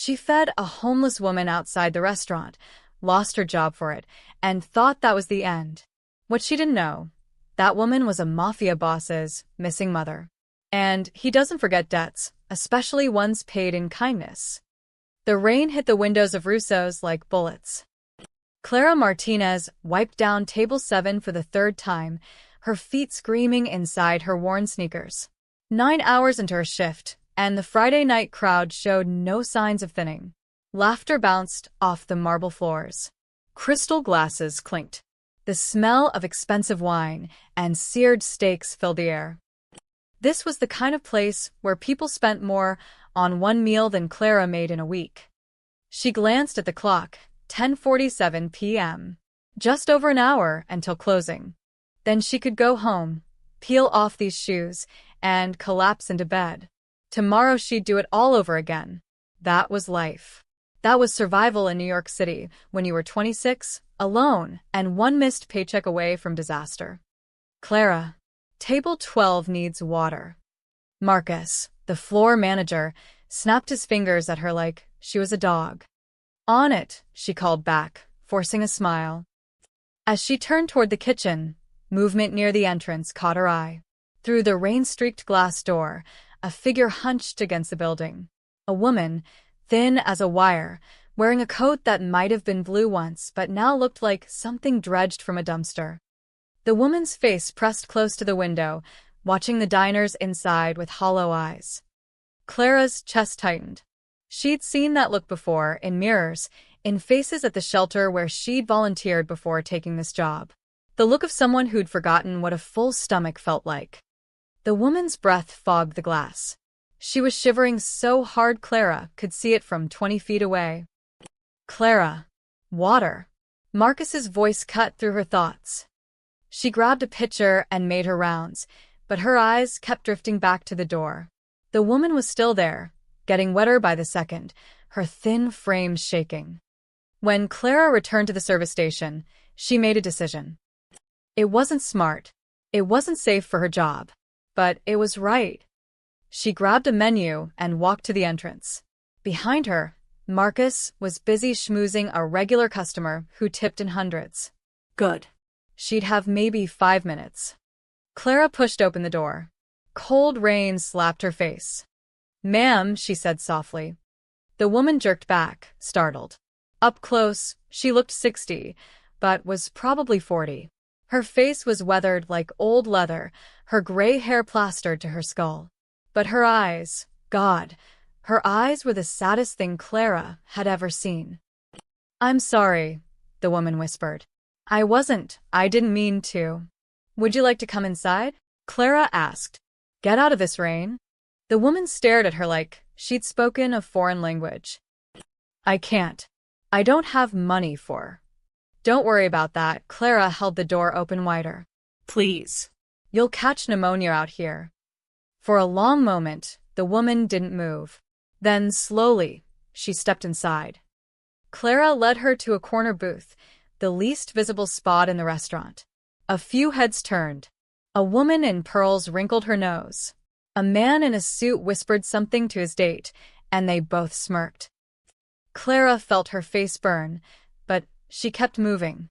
She fed a homeless woman outside the restaurant, lost her job for it, and thought that was the end. What she didn't know, that woman was a Mafia boss's missing mother. And he doesn't forget debts, especially ones paid in kindness. The rain hit the windows of Russo's like bullets. Clara Martinez wiped down table 7 for the third time, her feet screaming inside her worn sneakers. 9 hours into her shift, and the Friday night crowd showed no signs of thinning. Laughter bounced off the marble floors. Crystal glasses clinked. The smell of expensive wine and seared steaks filled the air. This was the kind of place where people spent more on one meal than Clara made in a week. She glanced at the clock, 10:47 p.m. Just over an hour until closing. Then she could go home, peel off these shoes, and collapse into bed. Tomorrow she'd do it all over again. That was life. That was survival in New York City when you were 26, alone, and one missed paycheck away from disaster. Clara, table 12 needs water. Marcus, the floor manager, snapped his fingers at her like she was a dog. On it, she called back, forcing a smile. As she turned toward the kitchen, movement near the entrance caught her eye. Through the rain-streaked glass door, a figure hunched against the building. A woman, thin as a wire, wearing a coat that might have been blue once but now looked like something dredged from a dumpster. The woman's face pressed close to the window, watching the diners inside with hollow eyes. Clara's chest tightened. She'd seen that look before, in mirrors, in faces at the shelter where she'd volunteered before taking this job. The look of someone who'd forgotten what a full stomach felt like. The woman's breath fogged the glass. She was shivering so hard Clara could see it from 20 feet away. Clara. Water. Marcus's voice cut through her thoughts. She grabbed a pitcher and made her rounds, but her eyes kept drifting back to the door. The woman was still there, getting wetter by the second, her thin frame shaking. When Clara returned to the service station, she made a decision. It wasn't smart. It wasn't safe for her job. But it was right. She grabbed a menu and walked to the entrance. Behind her, Marcus was busy schmoozing a regular customer who tipped in hundreds. Good. She'd have maybe 5 minutes. Clara pushed open the door. Cold rain slapped her face. "Ma'am," she said softly. The woman jerked back, startled. Up close, she looked 60, but was probably 40. Her face was weathered like old leather, her gray hair plastered to her skull. But her eyes, God, her eyes were the saddest thing Clara had ever seen. "I'm sorry," the woman whispered. I didn't mean to." "Would you like to come inside?" Clara asked. "Get out of this rain?" The woman stared at her like she'd spoken a foreign language. "I can't. I don't have money for." "Don't worry about that." Clara held the door open wider. "Please. You'll catch pneumonia out here." For a long moment, the woman didn't move. Then, slowly, she stepped inside. Clara led her to a corner booth, the least visible spot in the restaurant. A few heads turned. A woman in pearls wrinkled her nose. A man in a suit whispered something to his date, and they both smirked. Clara felt her face burn, but she kept moving.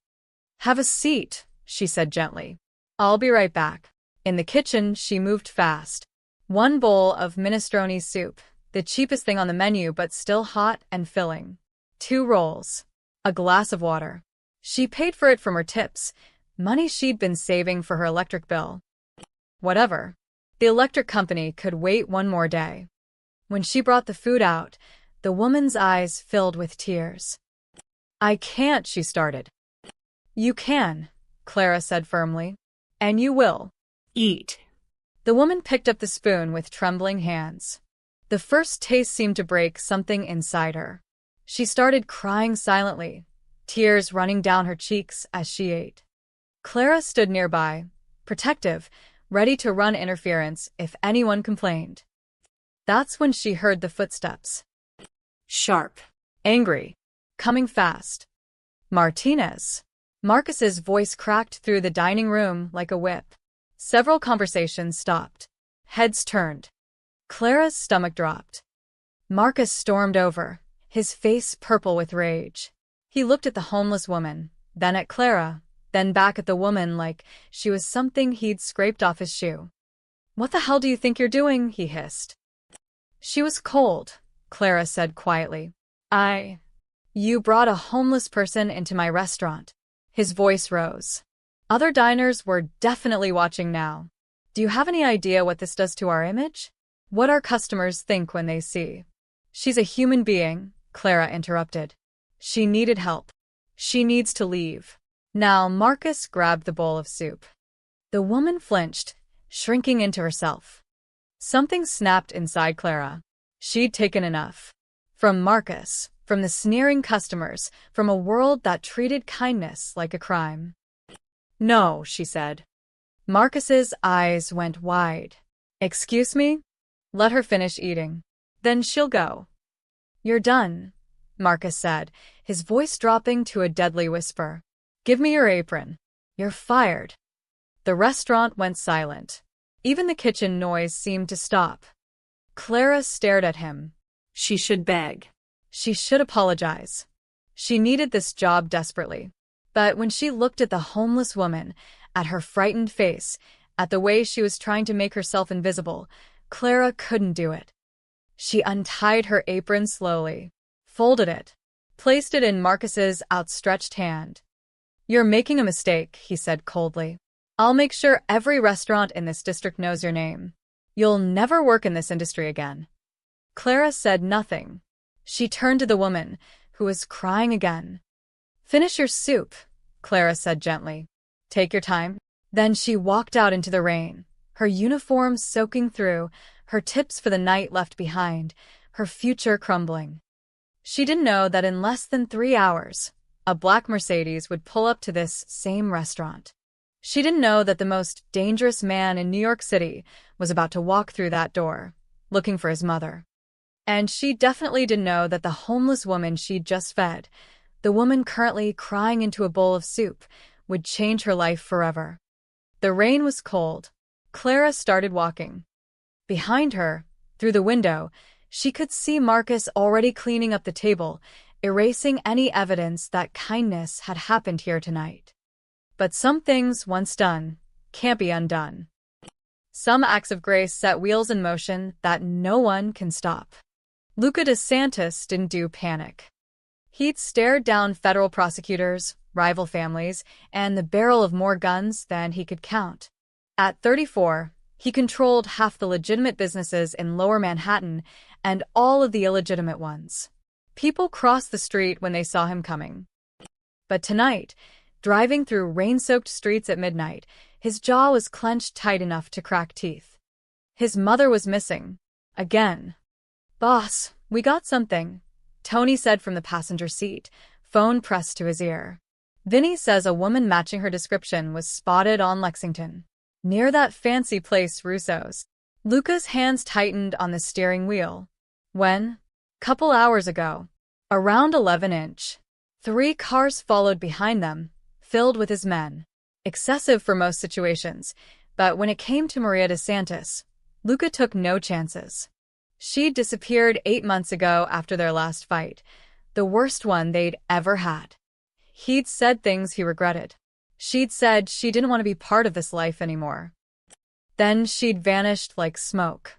"Have a seat," she said gently. "I'll be right back." In the kitchen, she moved fast. 1 bowl of minestrone soup, the cheapest thing on the menu but still hot and filling. 2 rolls. A glass of water. She paid for it from her tips, money she'd been saving for her electric bill. Whatever. The electric company could wait 1 more day. When she brought the food out, the woman's eyes filled with tears. "I can't," she started. "You can," Clara said firmly. "And you will. Eat." The woman picked up the spoon with trembling hands. The first taste seemed to break something inside her. She started crying silently, tears running down her cheeks as she ate. Clara stood nearby, protective, ready to run interference if anyone complained. That's when she heard the footsteps. Sharp. Angry. Coming fast. "Martinez." Marcus's voice cracked through the dining room like a whip. Several conversations stopped. Heads turned. Clara's stomach dropped. Marcus stormed over, his face purple with rage. He looked at the homeless woman, then at Clara, then back at the woman like she was something he'd scraped off his shoe. "What the hell do you think you're doing?" he hissed. "She was cold," Clara said quietly. You brought a homeless person into my restaurant." His voice rose. Other diners were definitely watching now. "Do you have any idea what this does to our image? What our customers think when they see?" "She's a human being," Clara interrupted. "She needed help. She needs to leave." Now Marcus grabbed the bowl of soup. The woman flinched, shrinking into herself. Something snapped inside Clara. She'd taken enough. From Marcus, from the sneering customers, from a world that treated kindness like a crime. "No," she said. Marcus's eyes went wide. "Excuse me?" "Let her finish eating. Then she'll go." "You're done," Marcus said, his voice dropping to a deadly whisper. "Give me your apron. You're fired." The restaurant went silent. Even the kitchen noise seemed to stop. Clara stared at him. She should beg. She should apologize. She needed this job desperately. But when she looked at the homeless woman, at her frightened face, at the way she was trying to make herself invisible, Clara couldn't do it. She untied her apron slowly, folded it, placed it in Marcus's outstretched hand. "You're making a mistake," he said coldly. "I'll make sure every restaurant in this district knows your name. You'll never work in this industry again." Clara said nothing. She turned to the woman, who was crying again. "Finish your soup," Clara said gently. "Take your time." Then she walked out into the rain, her uniform soaking through, her tips for the night left behind, her future crumbling. She didn't know that in less than 3 hours, a black Mercedes would pull up to this same restaurant. She didn't know that the most dangerous man in New York City was about to walk through that door, looking for his mother. And she definitely didn't know that the homeless woman she'd just fed, the woman currently crying into a bowl of soup, would change her life forever. The rain was cold. Clara started walking. Behind her, through the window, she could see Marcus already cleaning up the table, erasing any evidence that kindness had happened here tonight. But some things, once done, can't be undone. Some acts of grace set wheels in motion that no one can stop. Luca DeSantis didn't do panic. He'd stared down federal prosecutors, rival families, and the barrel of more guns than he could count. At 34, he controlled half the legitimate businesses in Lower Manhattan and all of the illegitimate ones. People crossed the street when they saw him coming. But tonight, driving through rain-soaked streets at midnight, his jaw was clenched tight enough to crack teeth. His mother was missing. Again. "Boss, we got something," Tony said from the passenger seat, phone pressed to his ear. "Vinny says a woman matching her description was spotted on Lexington, near that fancy place Russo's." Luca's hands tightened on the steering wheel. "When?" "Couple hours ago. Around 11-inch. 3 cars followed behind them, filled with his men. Excessive for most situations, but when it came to Maria DeSantis, Luca took no chances. She'd disappeared 8 months ago after their last fight, the worst one they'd ever had. He'd said things he regretted. She'd said she didn't want to be part of this life anymore. Then she'd vanished like smoke.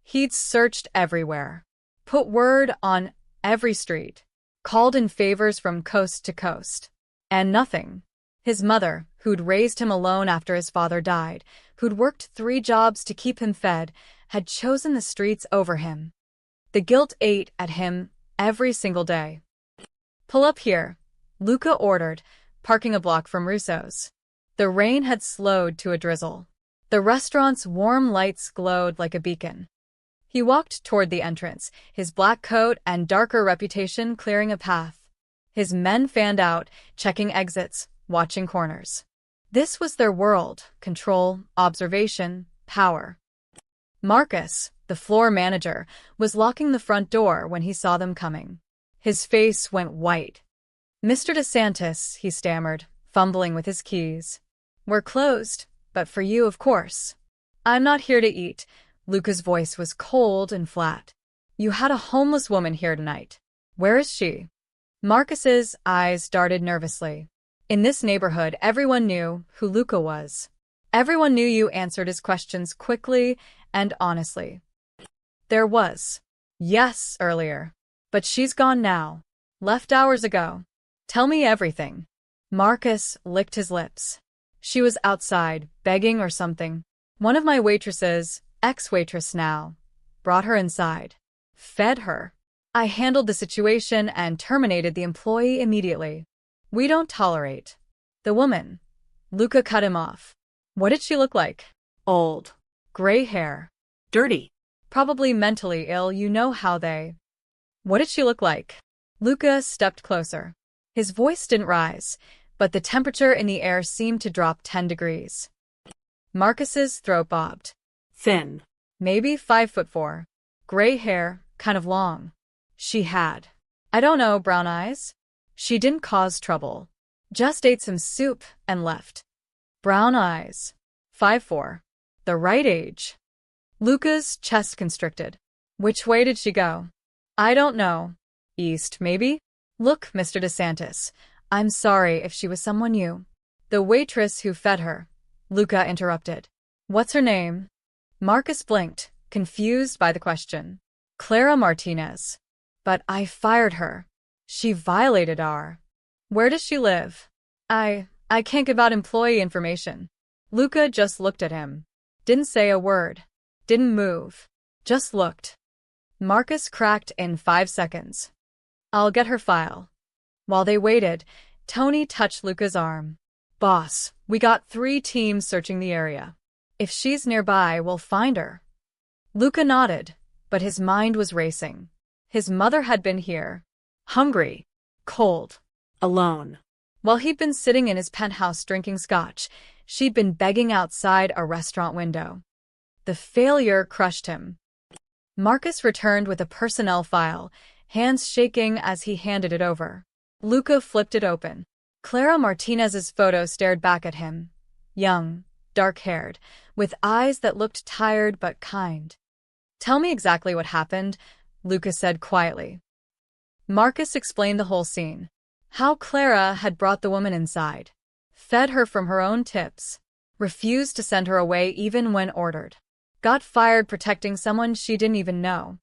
He'd searched everywhere, put word on every street, called in favors from coast to coast. And nothing. His mother, who'd raised him alone after his father died, who'd worked 3 jobs to keep him fed, had chosen the streets over him. The guilt ate at him every single day. "Pull up here," Luca ordered, parking a block from Russo's. The rain had slowed to a drizzle. The restaurant's warm lights glowed like a beacon. He walked toward the entrance, his black coat and darker reputation clearing a path. His men fanned out, checking exits, watching corners. This was their world: control, observation, power. Marcus, the floor manager, was locking the front door when he saw them coming. His face went white. "Mr. DeSantis," he stammered, fumbling with his keys. "We're closed, but for you, of course." "I'm not here to eat." Luca's voice was cold and flat. "You had a homeless woman here tonight. Where is she? Marcus's eyes darted nervously. In this neighborhood, everyone knew who Luca was. Everyone knew you answered his questions quickly and honestly. There was. Yes, earlier. But she's gone now. Left hours ago. Tell me everything. Marcus licked his lips. She was outside, begging or something. One of my waitresses, ex-waitress now, brought her inside. Fed her. I handled the situation and terminated the employee immediately. We don't tolerate. The woman. Luca cut him off. What did she look like? Old. Gray hair. Dirty. Probably mentally ill, you know how they. What did she look like? Luca stepped closer. His voice didn't rise, but the temperature in the air seemed to drop 10 degrees. Marcus's throat bobbed. Thin. Maybe 5'4". Gray hair, kind of long. She had, I don't know, brown eyes? She didn't cause trouble. Just ate some soup and left. Brown eyes. 5'4". The right age. Luca's chest constricted. Which way did she go? I don't know. East, maybe? Look, Mr. DeSantis, I'm sorry if she was someone you. The waitress who fed her. Luca interrupted. What's her name? Marcus blinked, confused by the question. Clara Martinez. But I fired her. She violated our. Where does she live? I can't give out employee information. Luca just looked at him. Didn't say a word. Didn't move. Just looked. Marcus cracked in 5 seconds. I'll get her file. While they waited, Tony touched Luca's arm. Boss, we got 3 teams searching the area. If she's nearby, we'll find her. Luca nodded, but his mind was racing. His mother had been here. Hungry. Cold. Alone. While he'd been sitting in his penthouse drinking scotch, she'd been begging outside a restaurant window. The failure crushed him. Marcus returned with a personnel file, hands shaking as he handed it over. Luca flipped it open. Clara Martinez's photo stared back at him. Young, dark-haired, with eyes that looked tired but kind. Tell me exactly what happened, Luca said quietly. Marcus explained the whole scene. How Clara had brought the woman inside, fed her from her own tips, refused to send her away even when ordered, got fired protecting someone she didn't even know.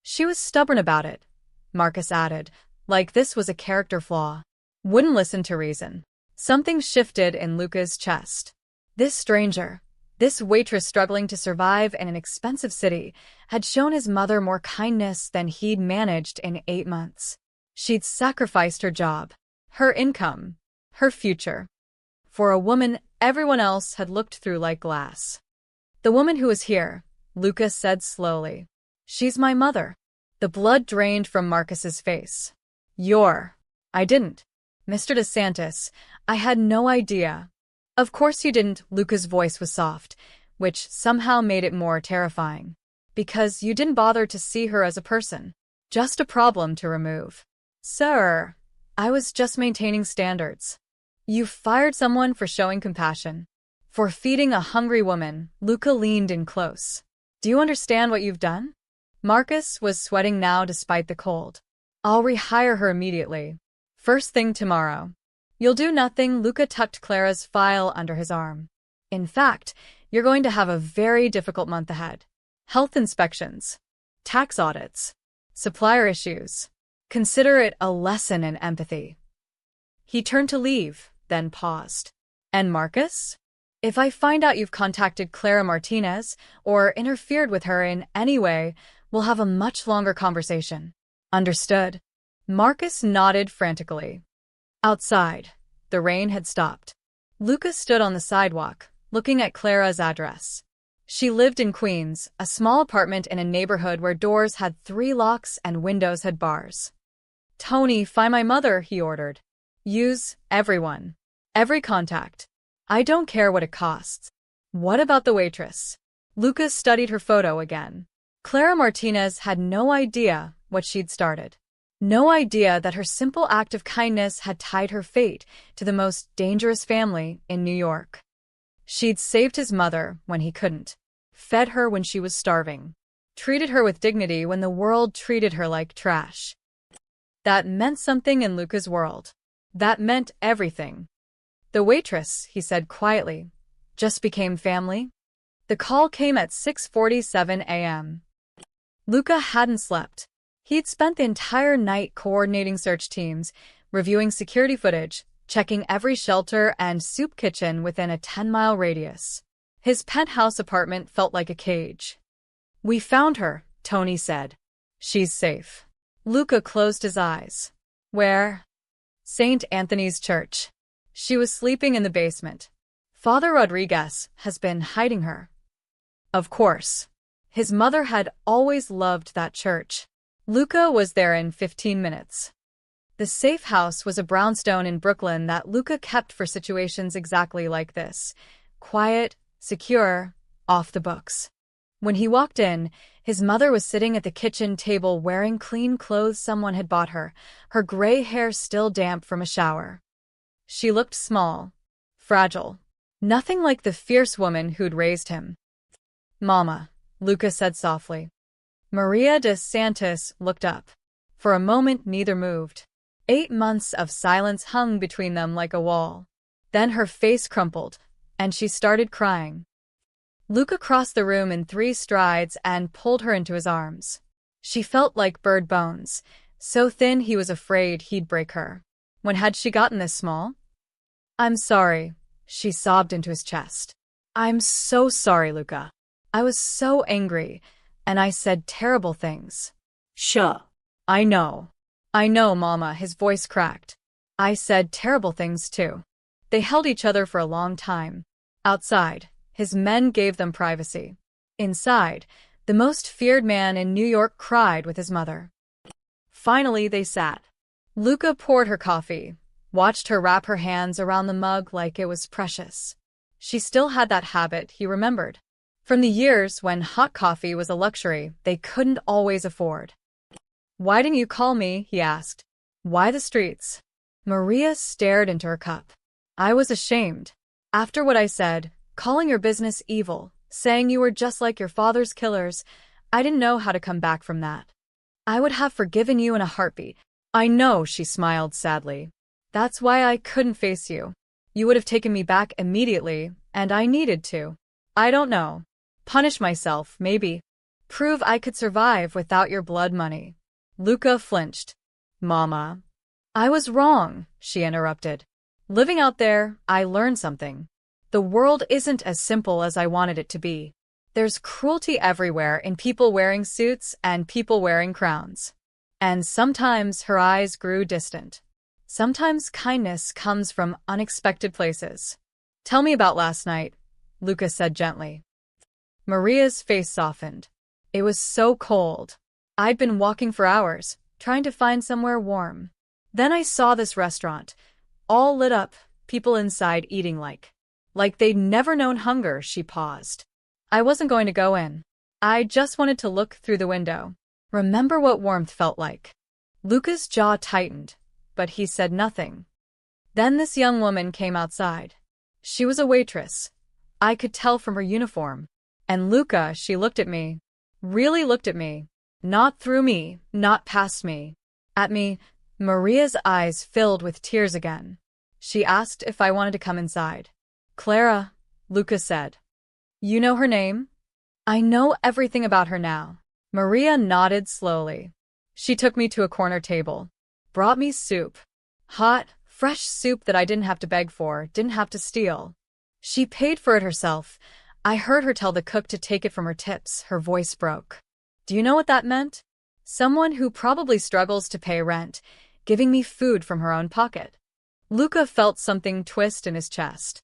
She was stubborn about it, Marcus added, like this was a character flaw. Wouldn't listen to reason. Something shifted in Luca's chest. This stranger, this waitress struggling to survive in an expensive city, had shown his mother more kindness than he'd managed in 8 months. She'd sacrificed her job, her income, her future. For a woman everyone else had looked through like glass. The woman who was here, Luca said slowly. She's my mother. The blood drained from Marcus's face. I didn't. Mr. DeSantis, I had no idea. Of course you didn't, Luca's voice was soft, which somehow made it more terrifying. Because you didn't bother to see her as a person. Just a problem to remove. Sir, I was just maintaining standards. You fired someone for showing compassion. For feeding a hungry woman, Luca leaned in close. Do you understand what you've done? Marcus was sweating now despite the cold. I'll rehire her immediately. First thing tomorrow. You'll do nothing, Luca tucked Clara's file under his arm. In fact, you're going to have a very difficult month ahead. Health inspections. Tax audits. Supplier issues. Consider it a lesson in empathy. He turned to leave, then paused. And Marcus? If I find out you've contacted Clara Martinez or interfered with her in any way, we'll have a much longer conversation. Understood. Marcus nodded frantically. Outside, the rain had stopped. Luca stood on the sidewalk, looking at Clara's address. She lived in Queens, a small apartment in a neighborhood where doors had 3 locks and windows had bars. Tony, find my mother, he ordered. Use everyone. Every contact. I don't care what it costs. What about the waitress? Luca studied her photo again. Clara Martinez had no idea what she'd started. No idea that her simple act of kindness had tied her fate to the most dangerous family in New York. She'd saved his mother when he couldn't, fed her when she was starving, treated her with dignity when the world treated her like trash. That meant something in Luca's world. That meant everything. The waitress, he said quietly, just became family. The call came at 6:47 a.m. Luca hadn't slept. He'd spent the entire night coordinating search teams, reviewing security footage, checking every shelter and soup kitchen within a 10-mile radius. His penthouse apartment felt like a cage. "We found her," Tony said. "She's safe." Luca closed his eyes. "Where?" "St. Anthony's Church. She was sleeping in the basement. Father Rodriguez has been hiding her." Of course. His mother had always loved that church. Luca was there in 15 minutes. The safe house was a brownstone in Brooklyn that Luca kept for situations exactly like this. Quiet, secure, off the books. When he walked in, his mother was sitting at the kitchen table wearing clean clothes someone had bought her, her gray hair still damp from a shower. She looked small, fragile, nothing like the fierce woman who'd raised him. "Mama," Luca said softly. Maria de Santos looked up. For a moment neither moved. 8 months of silence hung between them like a wall. Then her face crumpled, and she started crying. Luca crossed the room in 3 strides and pulled her into his arms. She felt like bird bones, so thin he was afraid he'd break her. When had she gotten this small? "I'm sorry," she sobbed into his chest. "I'm so sorry, Luca. I was so angry, and I said terrible things." Shuh. I know, Mama," his voice cracked. "I said terrible things too." They held each other for a long time. Outside, his men gave them privacy. Inside, the most feared man in New York cried with his mother. Finally, they sat. Luca poured her coffee, watched her wrap her hands around the mug like it was precious. She still had that habit, he remembered, from the years when hot coffee was a luxury they couldn't always afford. "Why didn't you call me?" he asked. "Why the streets?" Maria stared into her cup. "I was ashamed. After what I said, calling your business evil, saying you were just like your father's killers, I didn't know how to come back from that. I would have forgiven you in a heartbeat." "I know," she smiled sadly. "That's why I couldn't face you. You would have taken me back immediately, and I needed to. I don't know. Punish myself, maybe. Prove I could survive without your blood money." Luca flinched. "Mama." "I was wrong," she interrupted. "Living out there, I learned something. The world isn't as simple as I wanted it to be. There's cruelty everywhere in people wearing suits and people wearing crowns." And sometimes her eyes grew distant. Sometimes kindness comes from unexpected places. "Tell me about last night," Luca said gently. Maria's face softened. "It was so cold. I'd been walking for hours, trying to find somewhere warm. Then I saw this restaurant, all lit up, people inside eating like they'd never known hunger." She paused. "I wasn't going to go in. I just wanted to look through the window. Remember what warmth felt like." Luca's jaw tightened, but he said nothing. Then this young woman came outside. She was a waitress. I could tell from her uniform. And Luca, she looked at me. Really looked at me. Not through me, not past me. At me. Maria's eyes filled with tears again. She asked if I wanted to come inside. "Clara," Luca said. "You know her name?" "I know everything about her now." Maria nodded slowly. She took me to a corner table. Brought me soup. Hot, fresh soup that I didn't have to beg for, didn't have to steal. She paid for it herself. I heard her tell the cook to take it from her tips. Her voice broke. Do you know what that meant? Someone who probably struggles to pay rent, giving me food from her own pocket. Luca felt something twist in his chest.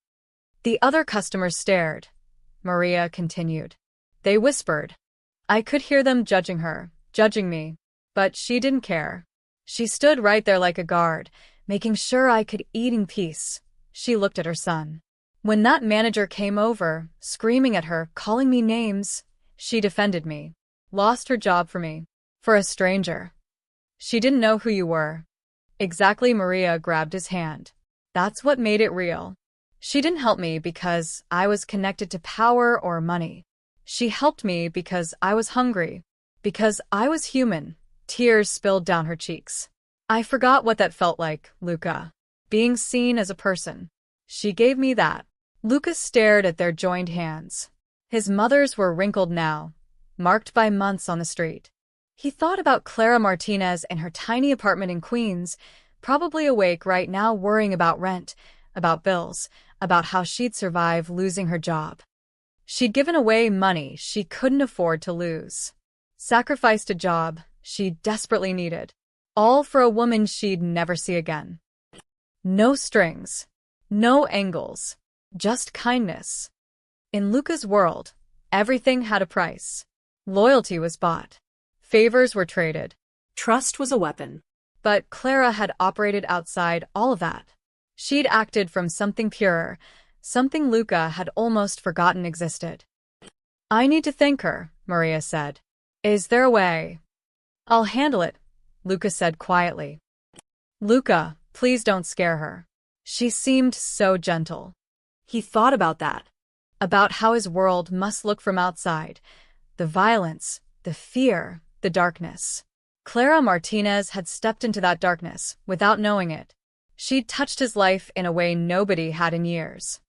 The other customers stared. Maria continued. They whispered. I could hear them judging her, judging me. But she didn't care. She stood right there like a guard, making sure I could eat in peace. She looked at her son. When that manager came over, screaming at her, calling me names, she defended me. Lost her job for me. For a stranger. She didn't know who you were. Exactly. Maria grabbed his hand. That's what made it real. She didn't help me because I was connected to power or money. She helped me because I was hungry. Because I was human. Tears spilled down her cheeks. I forgot what that felt like, Luca. Being seen as a person. She gave me that. Lucas stared at their joined hands. His mother's were wrinkled now, marked by months on the street. He thought about Clara Martinez and her tiny apartment in Queens, probably awake right now worrying about rent, about bills, about how she'd survive losing her job. She'd given away money she couldn't afford to lose. Sacrificed a job she desperately needed. All for a woman she'd never see again. No strings. No angles. Just kindness. In Luca's world, everything had a price. Loyalty was bought. Favors were traded. Trust was a weapon. But Clara had operated outside all of that. She'd acted from something purer, something Luca had almost forgotten existed. I need to thank her, Maria said. Is there a way? I'll handle it, Luca said quietly. Luca, please don't scare her. She seemed so gentle. He thought about that. About how his world must look from outside. The violence, the fear, the darkness. Clara Martinez had stepped into that darkness without knowing it. She'd touched his life in a way nobody had in years.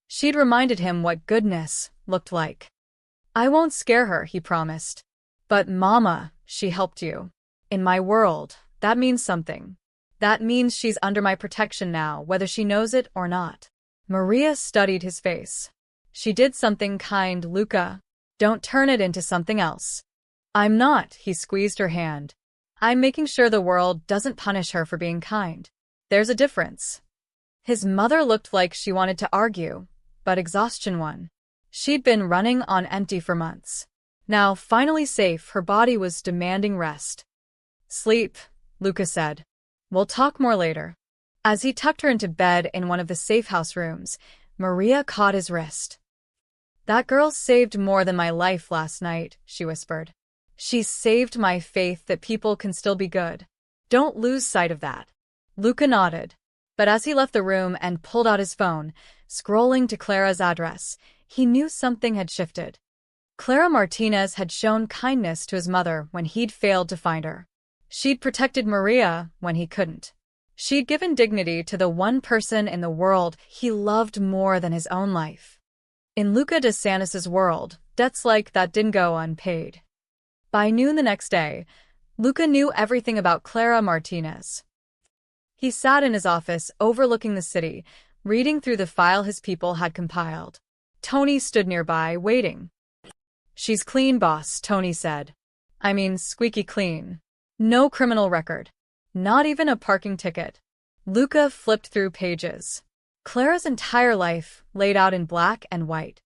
She'd reminded him what goodness looked like. I won't scare her, he promised. But Mama, she helped you. In my world, that means something. That means she's under my protection now, whether she knows it or not. Maria studied his face. She did something kind, Luca. Don't turn it into something else. I'm not, he squeezed her hand. I'm making sure the world doesn't punish her for being kind. There's a difference. His mother looked like she wanted to argue, but exhaustion won. She'd been running on empty for months. Now, finally safe, her body was demanding rest. Sleep, Luca said. We'll talk more later. As he tucked her into bed in one of the safe house rooms, Maria caught his wrist. That girl saved more than my life last night, she whispered. She saved my faith that people can still be good. Don't lose sight of that. Luca nodded. But as he left the room and pulled out his phone, scrolling to Clara's address, he knew something had shifted. Clara Martinez had shown kindness to his mother when he'd failed to find her. She'd protected Maria when he couldn't. She'd given dignity to the one person in the world he loved more than his own life. In Luca DeSantis' world, debts like that didn't go unpaid. By noon the next day, Luca knew everything about Clara Martinez. He sat in his office overlooking the city, reading through the file his people had compiled. Tony stood nearby, waiting. She's clean, boss, Tony said. I mean, squeaky clean. No criminal record. Not even a parking ticket. Luca flipped through pages. Clara's entire life laid out in black and white.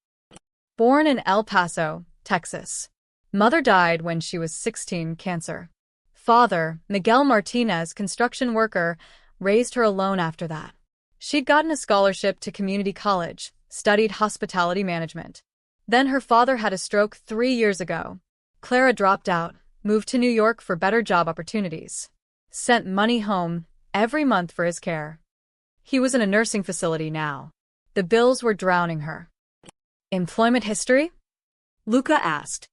Born in El Paso, Texas. Mother died when she was 16, cancer. Father, Miguel Martinez, construction worker, raised her alone after that. She'd gotten a scholarship to community college, studied hospitality management. Then her father had a stroke 3 years ago. Clara dropped out, moved to New York for better job opportunities. Sent money home every month for his care. He was in a nursing facility now. The bills were drowning her. Employment history? Luca asked.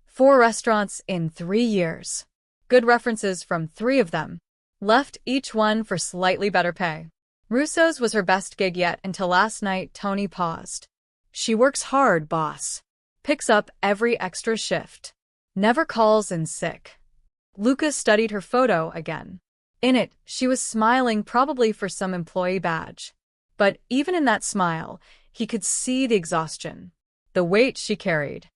4 restaurants in 3 years. Good references from 3 of them. Left each one for slightly better pay. Russo's was her best gig yet until last night. Tony paused. She works hard, boss. Picks up every extra shift. Never calls in sick. Luca studied her photo again. In it, she was smiling, probably for some employee badge. But even in that smile, he could see the exhaustion. The weight she carried.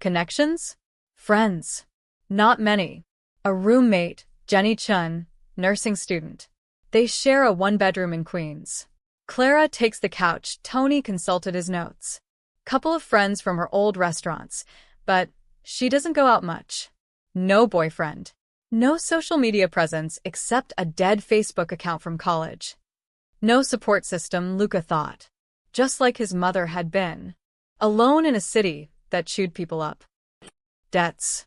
Connections? Friends? Not many. A roommate, Jenny Chun, nursing student. They share a 1-bedroom in Queens. Clara takes the couch. Tony consulted his notes. Couple of friends from her old restaurants, but she doesn't go out much. No boyfriend. No social media presence except a dead Facebook account from college. No support system, Luca thought. Just like his mother had been. Alone in a city that chewed people up. Debts.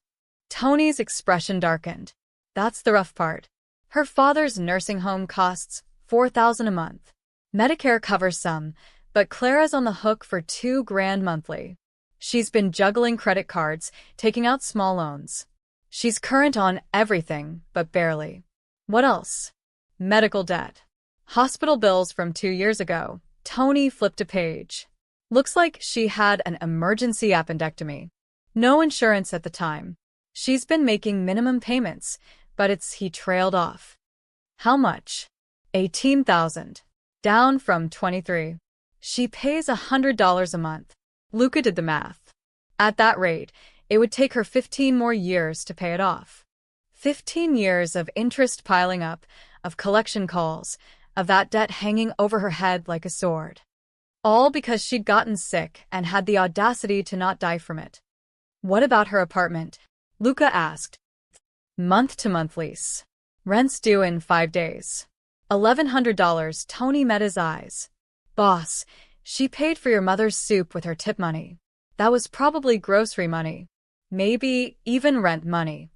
Tony's expression darkened. That's the rough part. Her father's nursing home costs $4,000 a month. Medicare covers some, but Clara's on the hook for $2,000 monthly. She's been juggling credit cards, taking out small loans. She's current on everything, but barely. What else? Medical debt. Hospital bills from 2 years ago. Tony flipped a page. Looks like she had an emergency appendectomy. No insurance at the time. She's been making minimum payments, but he trailed off. How much? 18,000. Down from 23. She pays $100 a month. Luca did the math. At that rate, it would take her 15 more years to pay it off. 15 years of interest piling up, of collection calls, of that debt hanging over her head like a sword. All because she'd gotten sick and had the audacity to not die from it. What about her apartment? Luca asked. Month-to-month lease. Rent's due in 5 days. $1,100. Tony met his eyes. Boss, she paid for your mother's soup with her tip money. That was probably grocery money. Maybe even rent money.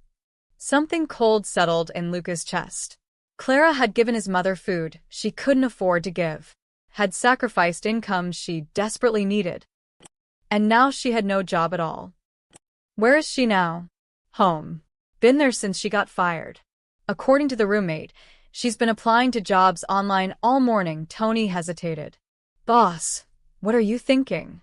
Something cold settled in Luca's chest. Clara had given his mother food she couldn't afford to give, had sacrificed income she desperately needed. And now she had no job at all. Where is she now? Home. Been there since she got fired. According to the roommate, she's been applying to jobs online all morning. Tony hesitated. Boss, what are you thinking?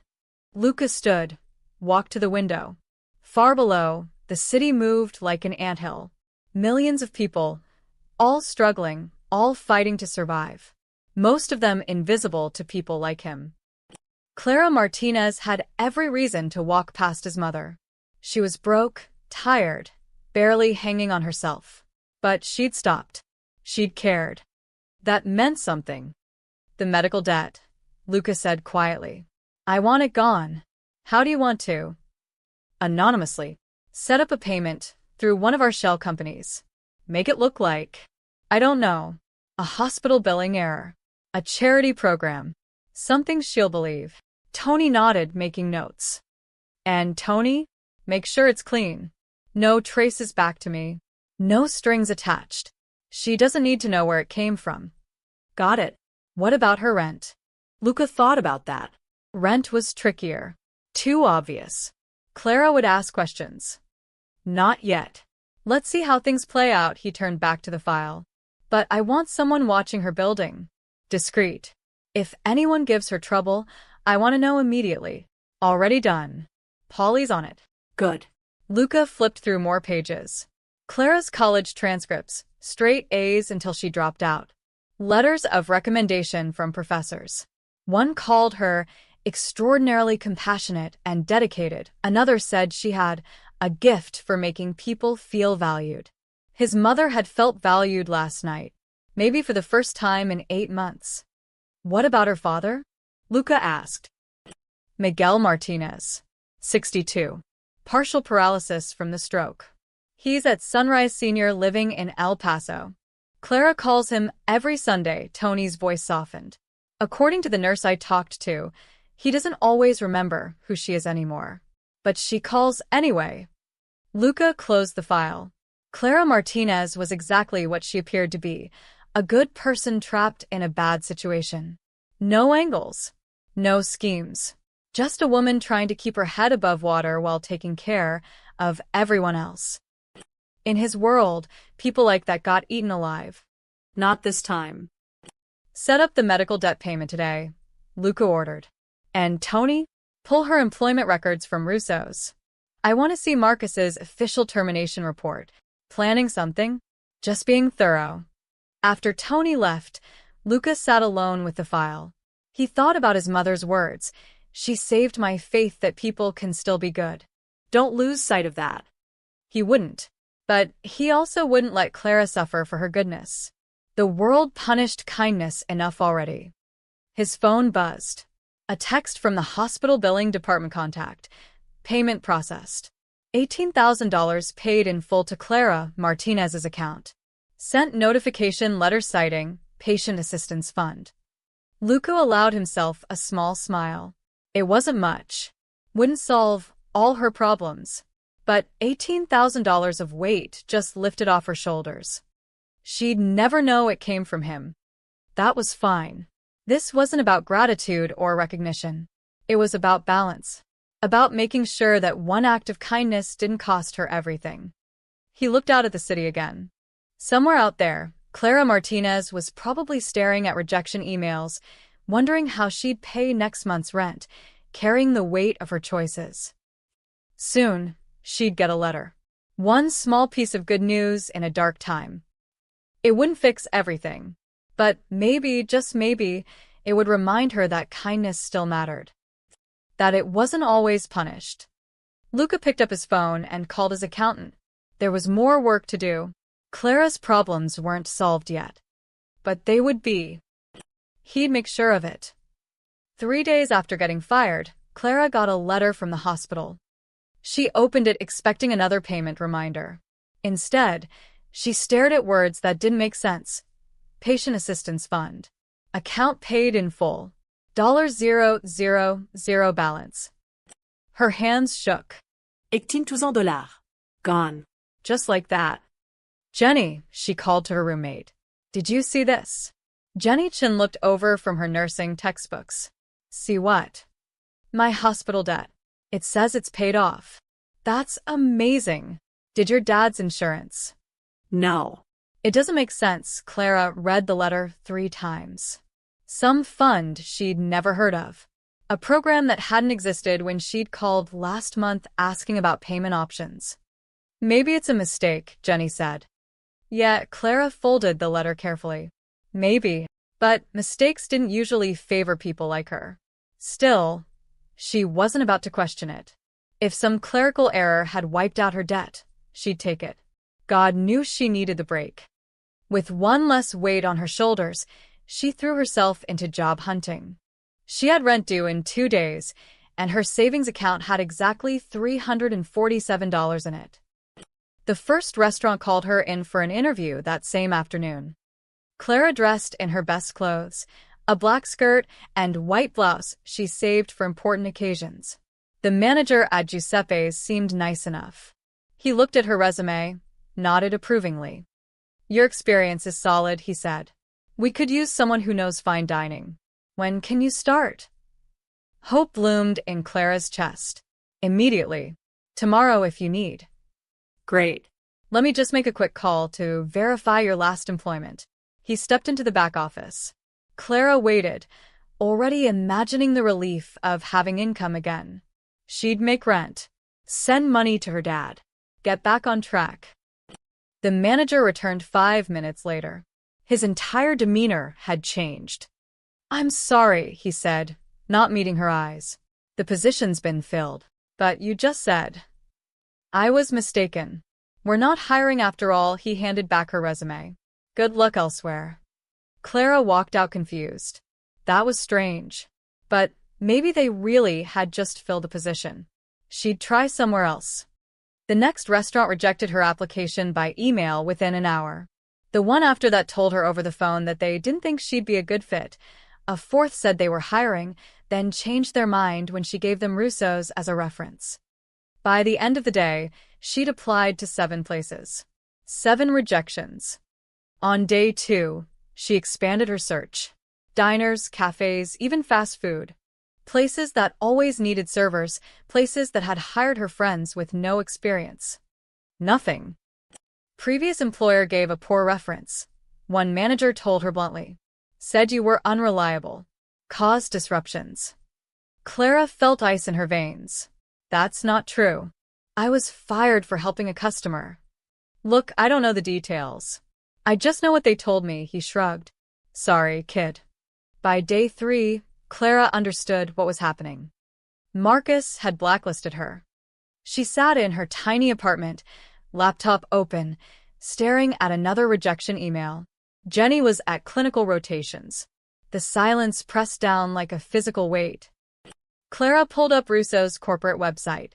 Luca stood, walked to the window. Far below, the city moved like an anthill. Millions of people, all struggling, all fighting to survive. Most of them invisible to people like him. Clara Martinez had every reason to walk past his mother. She was broke, tired, barely hanging on herself. But she'd stopped. She'd cared. That meant something. The medical debt, Luca said quietly. I want it gone. How do you want to? Anonymously. Set up a payment through one of our shell companies. Make it look like, I don't know, a hospital billing error. A charity program. Something she'll believe. Tony nodded, making notes. And Tony? Make sure it's clean. No traces back to me. No strings attached. She doesn't need to know where it came from. Got it. What about her rent? Luca thought about that. Rent was trickier. Too obvious. Clara would ask questions. Not yet. Let's see how things play out. He turned back to the file. But I want someone watching her building. Discreet. If anyone gives her trouble, I want to know immediately. Already done. Polly's on it. Good. Luca flipped through more pages. Clara's college transcripts, straight A's until she dropped out. Letters of recommendation from professors. One called her extraordinarily compassionate and dedicated. Another said she had a gift for making people feel valued. His mother had felt valued last night, maybe for the first time in 8 months. What about her father? Luca asked. Miguel Martinez, 62. Partial paralysis from the stroke. He's at Sunrise Senior Living in El Paso. Clara calls him every Sunday. Tony's voice softened. According to the nurse I talked to, he doesn't always remember who she is anymore. But she calls anyway. Luca closed the file. Clara Martinez was exactly what she appeared to be, a good person trapped in a bad situation. No angles. No schemes. Just a woman trying to keep her head above water while taking care of everyone else. In his world, people like that got eaten alive. Not this time. Set up the medical debt payment today, Luca ordered. And Tony, pull her employment records from Russo's. I want to see Marcus's official termination report. Planning something? Just being thorough. After Tony left, Luca sat alone with the file. He thought about his mother's words. She saved my faith that people can still be good. Don't lose sight of that. He wouldn't. But he also wouldn't let Clara suffer for her goodness. The world punished kindness enough already. His phone buzzed. A text from the hospital billing department contact. Payment processed. $18,000 paid in full to Clara Martinez's account. Sent notification letter citing Patient Assistance Fund. Luca allowed himself a small smile. It wasn't much. Wouldn't solve all her problems. But $18,000 of weight just lifted off her shoulders. She'd never know it came from him. That was fine. This wasn't about gratitude or recognition. It was about balance. About making sure that one act of kindness didn't cost her everything. He looked out at the city again. Somewhere out there, Clara Martinez was probably staring at rejection emails, wondering how she'd pay next month's rent, carrying the weight of her choices. Soon, she'd get a letter. One small piece of good news in a dark time. It wouldn't fix everything, but maybe, just maybe, it would remind her that kindness still mattered. That it wasn't always punished. Luca picked up his phone and called his accountant. There was more work to do. Clara's problems weren't solved yet. But they would be. He'd make sure of it. 3 days after getting fired, Clara got a letter from the hospital. She opened it expecting another payment reminder. Instead, she stared at words that didn't make sense. Patient Assistance Fund. Account paid in full. $000 balance. Her hands shook. $18,000. Gone. Just like that. Jenny, she called to her roommate. Did you see this? Jenny Chin looked over from her nursing textbooks. See what? My hospital debt. It says it's paid off. That's amazing. Did your dad's insurance? No. It doesn't make sense. Clara read the letter 3 times. Some fund she'd never heard of. A program that hadn't existed when she'd called last month asking about payment options. Maybe it's a mistake, Jenny said. Yet Clara folded the letter carefully. Maybe, but mistakes didn't usually favor people like her. Still, she wasn't about to question it. If some clerical error had wiped out her debt, she'd take it. God knew she needed the break. With one less weight on her shoulders, she threw herself into job hunting. She had rent due in 2 days, and her savings account had exactly $347 in it. The first restaurant called her in for an interview that same afternoon. Clara dressed in her best clothes, a black skirt and white blouse she saved for important occasions. The manager at Giuseppe's seemed nice enough. He looked at her resume, nodded approvingly. Your experience is solid, he said. We could use someone who knows fine dining. When can you start? Hope bloomed in Clara's chest. Immediately. Tomorrow if you need. Great. Let me just make a quick call to verify your last employment. He stepped into the back office. Clara waited, already imagining the relief of having income again. She'd make rent, send money to her dad, get back on track. The manager returned 5 minutes later. His entire demeanor had changed. I'm sorry, he said, not meeting her eyes. The position's been filled. But you just said. I was mistaken. We're not hiring after all, he handed back her resume. Good luck elsewhere. Clara walked out confused. That was strange. But maybe they really had just filled the position. She'd try somewhere else. The next restaurant rejected her application by email within an hour. The one after that told her over the phone that they didn't think she'd be a good fit. A fourth said they were hiring, then changed their mind when she gave them Russo's as a reference. By the end of the day, she'd applied to 7 places. 7 rejections. On day 2, she expanded her search. Diners, cafes, even fast food. Places that always needed servers, places that had hired her friends with no experience. Nothing. Previous employer gave a poor reference. One manager told her bluntly. Said you were unreliable. Caused disruptions. Clara felt ice in her veins. That's not true. I was fired for helping a customer. Look, I don't know the details. I just know what they told me, he shrugged. Sorry, kid. By day 3, Clara understood what was happening. Marcus had blacklisted her. She sat in her tiny apartment, laptop open, staring at another rejection email. Jenny was at clinical rotations. The silence pressed down like a physical weight. Clara pulled up Russo's corporate website.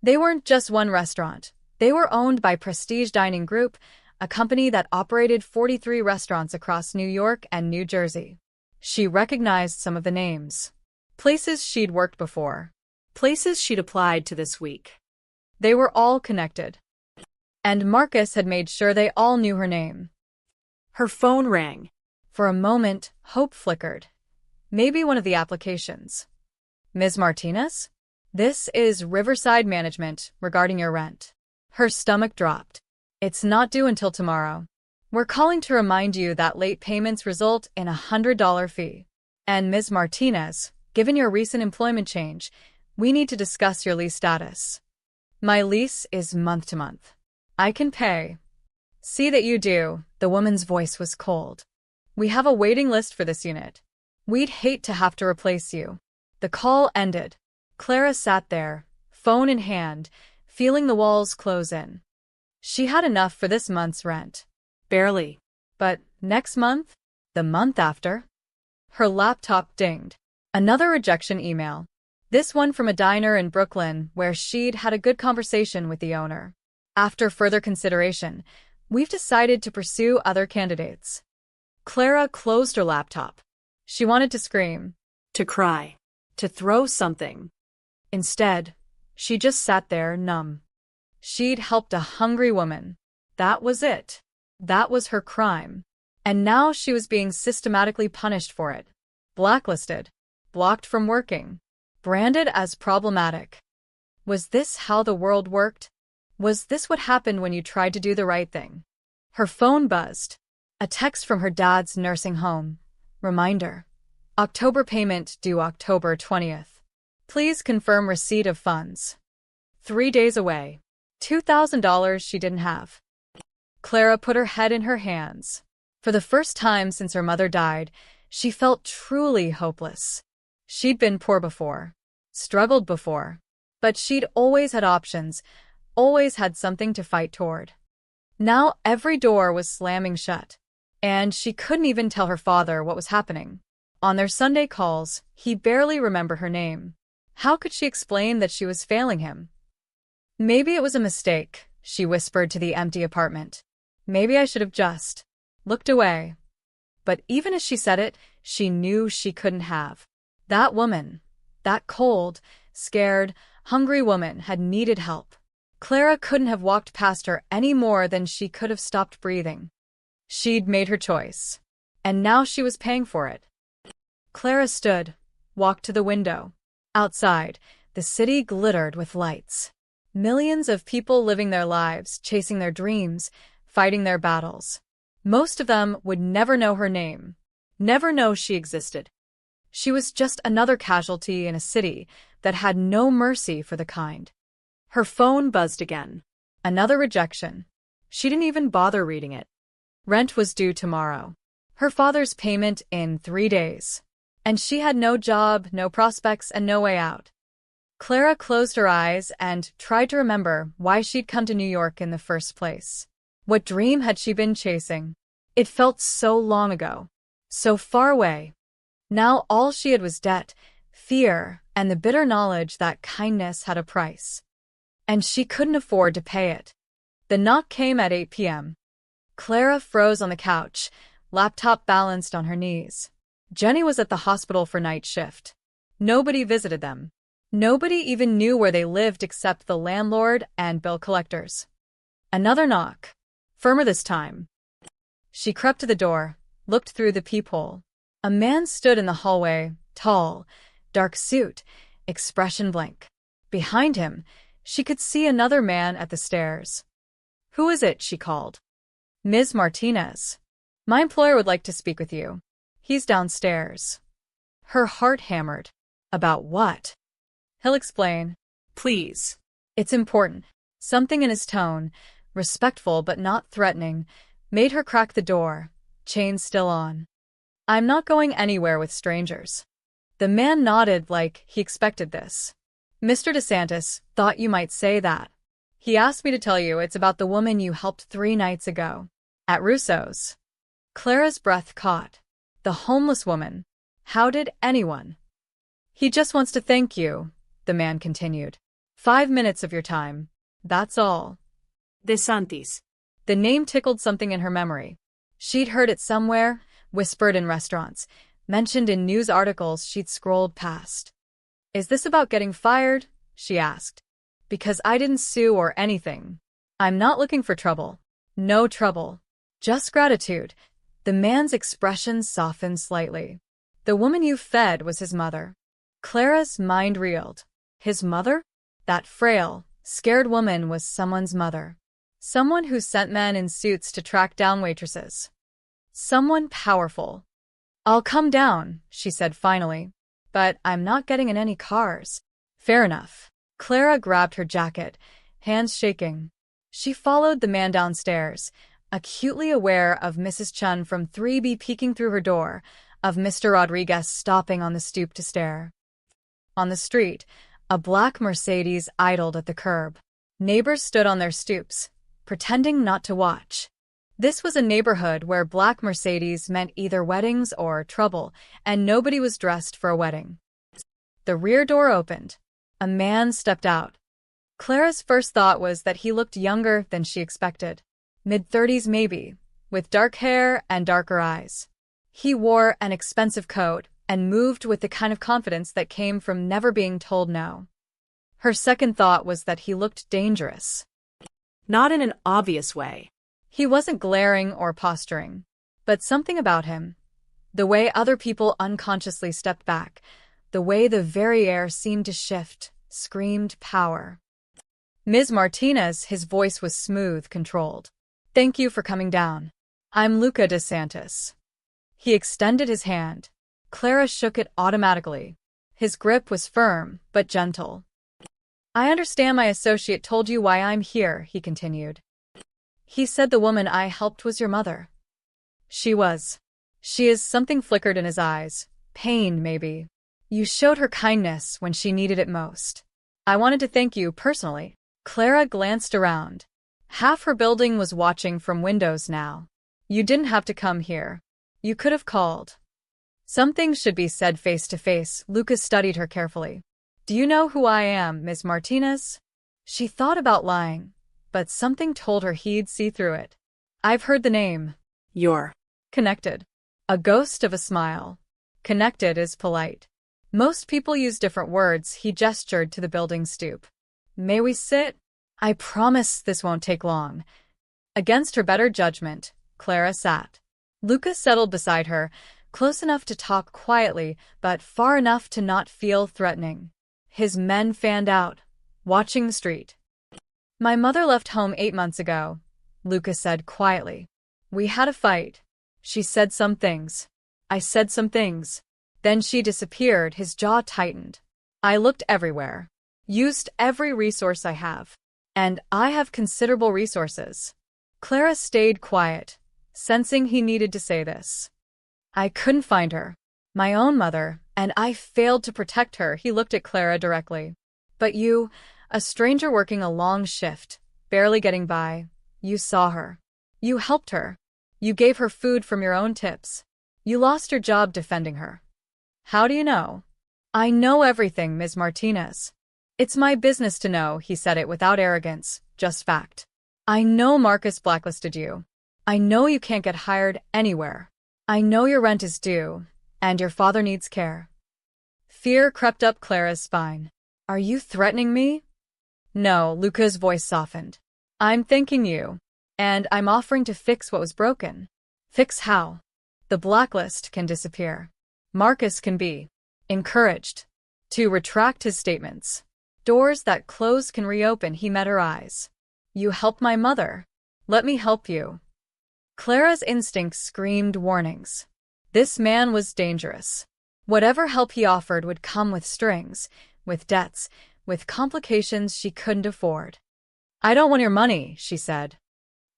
They weren't just one restaurant. They were owned by Prestige Dining Group, a company that operated 43 restaurants across New York and New Jersey. She recognized some of the names. Places she'd worked before. Places she'd applied to this week. They were all connected. And Marcus had made sure they all knew her name. Her phone rang. For a moment, hope flickered. Maybe one of the applications. Ms. Martinez? This is Riverside Management regarding your rent. Her stomach dropped. It's not due until tomorrow. We're calling to remind you that late payments result in a $100 fee. And Ms. Martinez, given your recent employment change, we need to discuss your lease status. My lease is month to month. I can pay. See that you do. The woman's voice was cold. We have a waiting list for this unit. We'd hate to have to replace you. The call ended. Clara sat there, phone in hand, feeling the walls close in. She had enough for this month's rent. Barely. But next month? The month after? Her laptop dinged. Another rejection email. This one from a diner in Brooklyn where she'd had a good conversation with the owner. After further consideration, we've decided to pursue other candidates. Clara closed her laptop. She wanted to scream, To cry. To throw something. Instead, she just sat there numb. She'd helped a hungry woman. That was it. That was her crime. And now she was being systematically punished for it. Blacklisted. Blocked from working. Branded as problematic. Was this how the world worked? Was this what happened when you tried to do the right thing? Her phone buzzed. A text from her dad's nursing home. Reminder. October payment due October 20th. Please confirm receipt of funds. 3 days away. $2,000 she didn't have. Clara put her head in her hands. For the first time since her mother died, she felt truly hopeless. She'd been poor before, struggled before, but she'd always had options, always had something to fight toward. Now every door was slamming shut, and she couldn't even tell her father what was happening. On their Sunday calls, he barely remembered her name. How could she explain that she was failing him? Maybe it was a mistake, she whispered to the empty apartment. Maybe I should have just looked away. But even as she said it, she knew she couldn't have. That woman, that cold, scared, hungry woman had needed help. Clara couldn't have walked past her any more than she could have stopped breathing. She'd made her choice, and now she was paying for it. Clara stood, walked to the window. Outside, the city glittered with lights. Millions of people living their lives, chasing their dreams, fighting their battles. Most of them would never know her name, never know she existed. She was just another casualty in a city that had no mercy for the kind. Her phone buzzed again. Another rejection. She didn't even bother reading it. Rent was due tomorrow. Her father's payment in 3 days. And she had no job, no prospects, and no way out. Clara closed her eyes and tried to remember why she'd come to New York in the first place. What dream had she been chasing? It felt so long ago, so far away. Now all she had was debt, fear, and the bitter knowledge that kindness had a price. And she couldn't afford to pay it. The knock came at 8 p.m. Clara froze on the couch, laptop balanced on her knees. Jenny was at the hospital for night shift. Nobody visited them. Nobody even knew where they lived except the landlord and bill collectors. Another knock. Firmer this time. She crept to the door, looked through the peephole. A man stood in the hallway, tall, dark suit, expression blank. Behind him, she could see another man at the stairs. Who is it? She called. Ms. Martinez. My employer would like to speak with you. He's downstairs. Her heart hammered. About what? He'll explain. Please. It's important. Something in his tone, respectful but not threatening, made her crack the door, chain still on. I'm not going anywhere with strangers. The man nodded like he expected this. Mr. DeSantis thought you might say that. He asked me to tell you it's about the woman you helped 3 nights ago. At Russo's. Clara's breath caught. The homeless woman. How did anyone? He just wants to thank you, the man continued. 5 minutes of your time. That's all. DeSantis. The name tickled something in her memory. She'd heard it somewhere, whispered in restaurants, mentioned in news articles she'd scrolled past. Is this about getting fired? She asked. Because I didn't sue or anything. I'm not looking for trouble. No trouble. Just gratitude. The man's expression softened slightly. The woman you fed was his mother. Clara's mind reeled. His mother? That frail, scared woman was someone's mother. Someone who sent men in suits to track down waitresses. Someone powerful. I'll come down, she said finally. But I'm not getting in any cars. Fair enough. Clara grabbed her jacket, hands shaking. She followed the man downstairs, acutely aware of Mrs. Chun from 3B peeking through her door, of Mr. Rodriguez stopping on the stoop to stare. On the street, a black Mercedes idled at the curb. Neighbors stood on their stoops, pretending not to watch. This was a neighborhood where black Mercedes meant either weddings or trouble, and nobody was dressed for a wedding. The rear door opened. A man stepped out. Clara's first thought was that he looked younger than she expected. Mid-30s maybe, with dark hair and darker eyes. He wore an expensive coat and moved with the kind of confidence that came from never being told no. Her second thought was that he looked dangerous. Not in an obvious way. He wasn't glaring or posturing, but something about him. The way other people unconsciously stepped back, the way the very air seemed to shift, screamed power. Ms. Martinez, his voice was smooth, controlled. Thank you for coming down. I'm Luca DeSantis. He extended his hand. Clara shook it automatically. His grip was firm, but gentle. I understand my associate told you why I'm here, he continued. He said the woman I helped was your mother. She was. She is. Something flickered in his eyes. Pain, maybe. You showed her kindness when she needed it most. I wanted to thank you personally. Clara glanced around. Half her building was watching from windows now. You didn't have to come here. You could have called. Some things should be said face to face. Lucas studied her carefully. Do you know who I am, Ms. Martinez? She thought about lying, but something told her he'd see through it. I've heard the name. You're connected. A ghost of a smile. Connected is polite. Most people use different words. He gestured to the building stoop. May we sit? I promise this won't take long. Against her better judgment, Clara sat. Lucas settled beside her, close enough to talk quietly, but far enough to not feel threatening. His men fanned out, watching the street. My mother left home 8 months ago, Lucas said quietly. We had a fight. She said some things. I said some things. Then she disappeared. His jaw tightened. I looked everywhere. Used every resource I have. And I have considerable resources. Clara stayed quiet, sensing he needed to say this. I couldn't find her. My own mother, and I failed to protect her. He looked at Clara directly. But you, a stranger working a long shift, barely getting by, you saw her. You helped her. You gave her food from your own tips. You lost your job defending her. How do you know? I know everything, Ms. Martinez. It's my business to know, he said it without arrogance, just fact. I know Marcus blacklisted you. I know you can't get hired anywhere. I know your rent is due, and your father needs care. Fear crept up Clara's spine. Are you threatening me? No, Luca's voice softened. I'm thanking you, and I'm offering to fix what was broken. Fix how? The blacklist can disappear. Marcus can be encouraged to retract his statements. Doors that close can reopen. He met her eyes. You helped my mother. Let me help you. Clara's instincts screamed warnings. This man was dangerous. Whatever help he offered would come with strings, with debts, with complications she couldn't afford. I don't want your money, she said.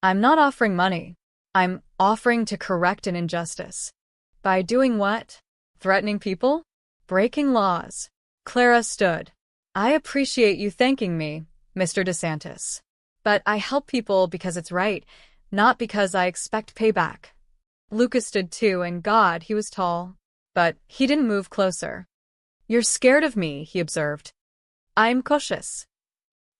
I'm not offering money. I'm offering to correct an injustice. By doing what? Threatening people? Breaking laws. Clara stood. I appreciate you thanking me, Mr. DeSantis. But I help people because it's right, not because I expect payback. Lucas stood too, and God, he was tall. But he didn't move closer. You're scared of me, he observed. I'm cautious.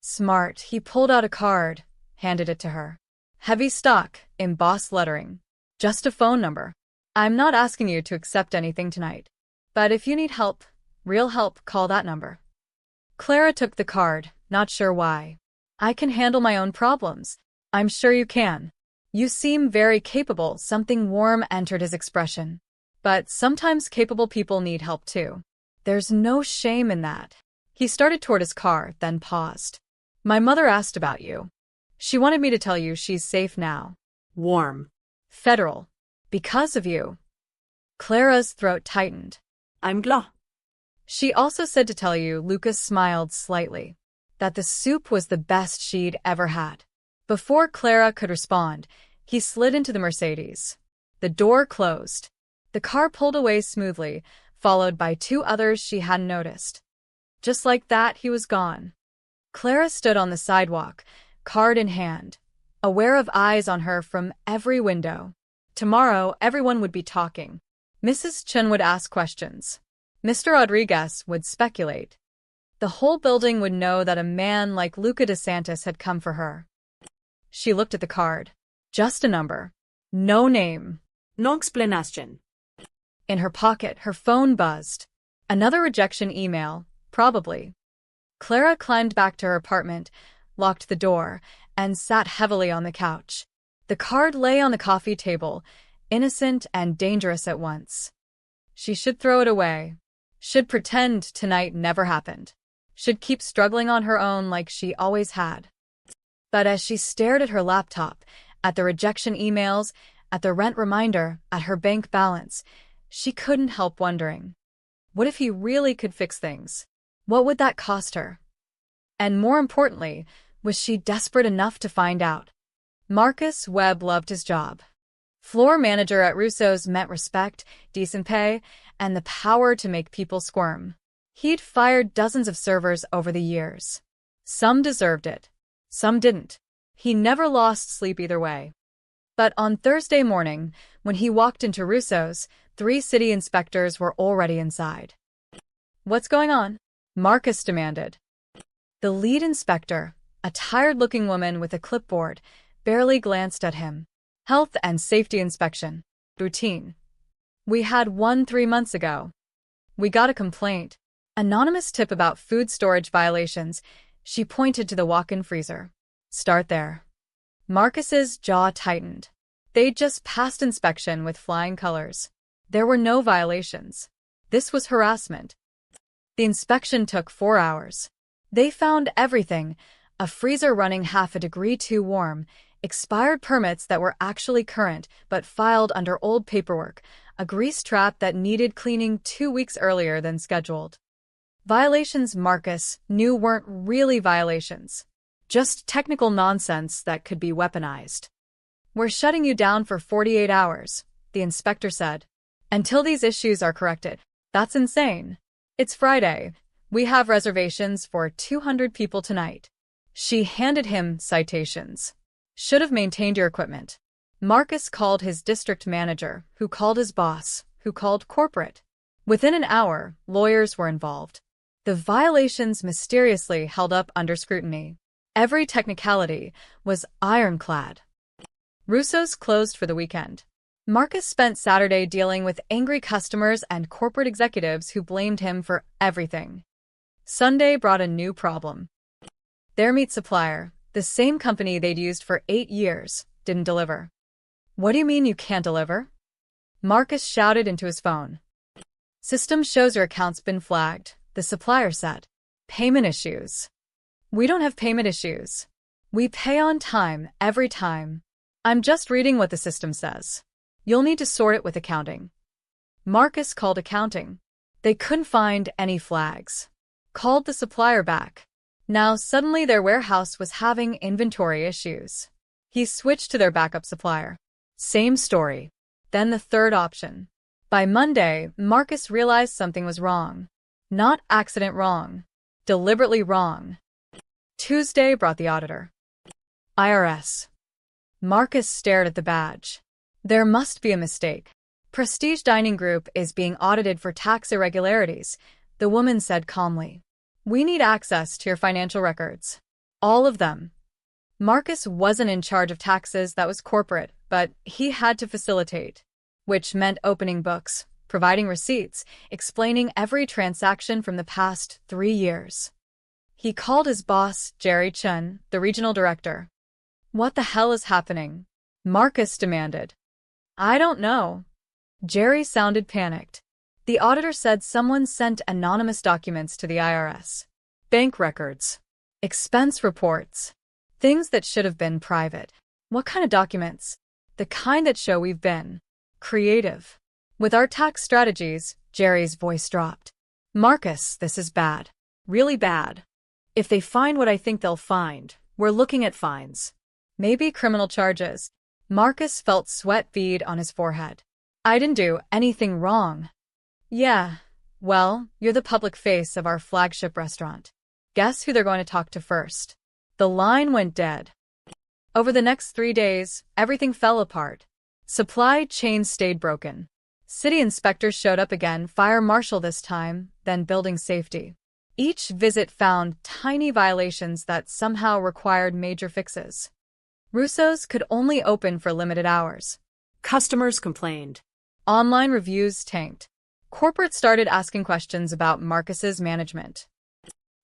Smart. He pulled out a card, handed it to her. Heavy stock, embossed lettering. Just a phone number. I'm not asking you to accept anything tonight. But if you need help, real help, call that number. Clara took the card, not sure why. I can handle my own problems. I'm sure you can. You seem very capable. Something warm entered his expression. But sometimes capable people need help too. There's no shame in that. He started toward his car, then paused. My mother asked about you. She wanted me to tell you she's safe now. Warm. Federal. Because of you. Clara's throat tightened. I'm glad. She also said to tell you, Lucas smiled slightly, that the soup was the best she'd ever had. Before Clara could respond, he slid into the Mercedes. The door closed. The car pulled away smoothly, followed by two others she hadn't noticed. Just like that, he was gone. Clara stood on the sidewalk, card in hand, aware of eyes on her from every window. Tomorrow, everyone would be talking. Mrs. Chen would ask questions. Mr. Rodriguez would speculate. The whole building would know that a man like Luca DeSantis had come for her. She looked at the card. Just a number. No name. No explanation. In her pocket, her phone buzzed. Another rejection email, probably. Clara climbed back to her apartment, locked the door, and sat heavily on the couch. The card lay on the coffee table, innocent and dangerous at once. She should throw it away. Should pretend tonight never happened. Should keep struggling on her own like she always had. But as she stared at her laptop, at the rejection emails, at the rent reminder, at her bank balance, she couldn't help wondering. What if he really could fix things? What would that cost her? And more importantly, was she desperate enough to find out? Marcus Webb loved his job. Floor manager at Russo's meant respect, decent pay, and the power to make people squirm. He'd fired dozens of servers over the years. Some deserved it. Some didn't. He never lost sleep either way. But on Thursday morning, when he walked into Russo's, 3 city inspectors were already inside. "What's going on?" Marcus demanded. The lead inspector, a tired-looking woman with a clipboard, barely glanced at him. "Health and safety inspection. Routine. We had one 3 months ago. We got a complaint. Anonymous tip about food storage violations." She pointed to the walk-in freezer. "Start there." Marcus's jaw tightened. They'd just passed inspection with flying colors. There were no violations. This was harassment. The inspection took 4 hours. They found everything: a freezer running half a degree too warm, expired permits that were actually current but filed under old paperwork, a grease trap that needed cleaning 2 weeks earlier than scheduled. Violations Marcus knew weren't really violations. Just technical nonsense that could be weaponized. "We're shutting you down for 48 hours, the inspector said. "Until these issues are corrected." "That's insane. It's Friday. We have reservations for 200 people tonight." She handed him citations. "Should have maintained your equipment." Marcus called his district manager, who called his boss, who called corporate. Within an hour, lawyers were involved. The violations mysteriously held up under scrutiny. Every technicality was ironclad. Russo's closed for the weekend. Marcus spent Saturday dealing with angry customers and corporate executives who blamed him for everything. Sunday brought a new problem. Their meat supplier, the same company they'd used for 8 years, didn't deliver. "What do you mean you can't deliver?" Marcus shouted into his phone. "System shows your account's been flagged," the supplier said. "Payment issues." "We don't have payment issues. We pay on time, every time. I'm just reading what the system says. You'll need to sort it with accounting." Marcus called accounting. They couldn't find any flags. Called the supplier back. Now suddenly their warehouse was having inventory issues. He switched to their backup supplier. Same story. Then the third option. By Monday, Marcus realized something was wrong. Not accident wrong. Deliberately wrong. Tuesday brought the auditor. IRS. Marcus stared at the badge. There must be a mistake. Prestige Dining Group is being audited for tax irregularities, the woman said calmly. "We need access to your financial records. All of them." Marcus wasn't in charge of taxes, that was corporate, but he had to facilitate, which meant opening books, providing receipts, explaining every transaction from the past 3 years. He called his boss, Jerry Chen, the regional director. "What the hell is happening?" Marcus demanded. "I don't know." Jerry sounded panicked. The auditor said someone sent anonymous documents to the IRS. Bank records. Expense reports. Things that should have been private. What kind of documents? The kind that show we've been creative. With our tax strategies, Jerry's voice dropped. Marcus, this is bad. Really bad. If they find what I think they'll find, we're looking at fines. Maybe criminal charges. Marcus felt sweat bead on his forehead. I didn't do anything wrong. Yeah, well, you're the public face of our flagship restaurant. Guess who they're going to talk to first? The line went dead. Over the next 3 days, everything fell apart. Supply chains stayed broken. City inspectors showed up again, fire marshal this time, then building safety. Each visit found tiny violations that somehow required major fixes. Russo's could only open for limited hours. Customers complained. Online reviews tanked. Corporate started asking questions about Marcus's management.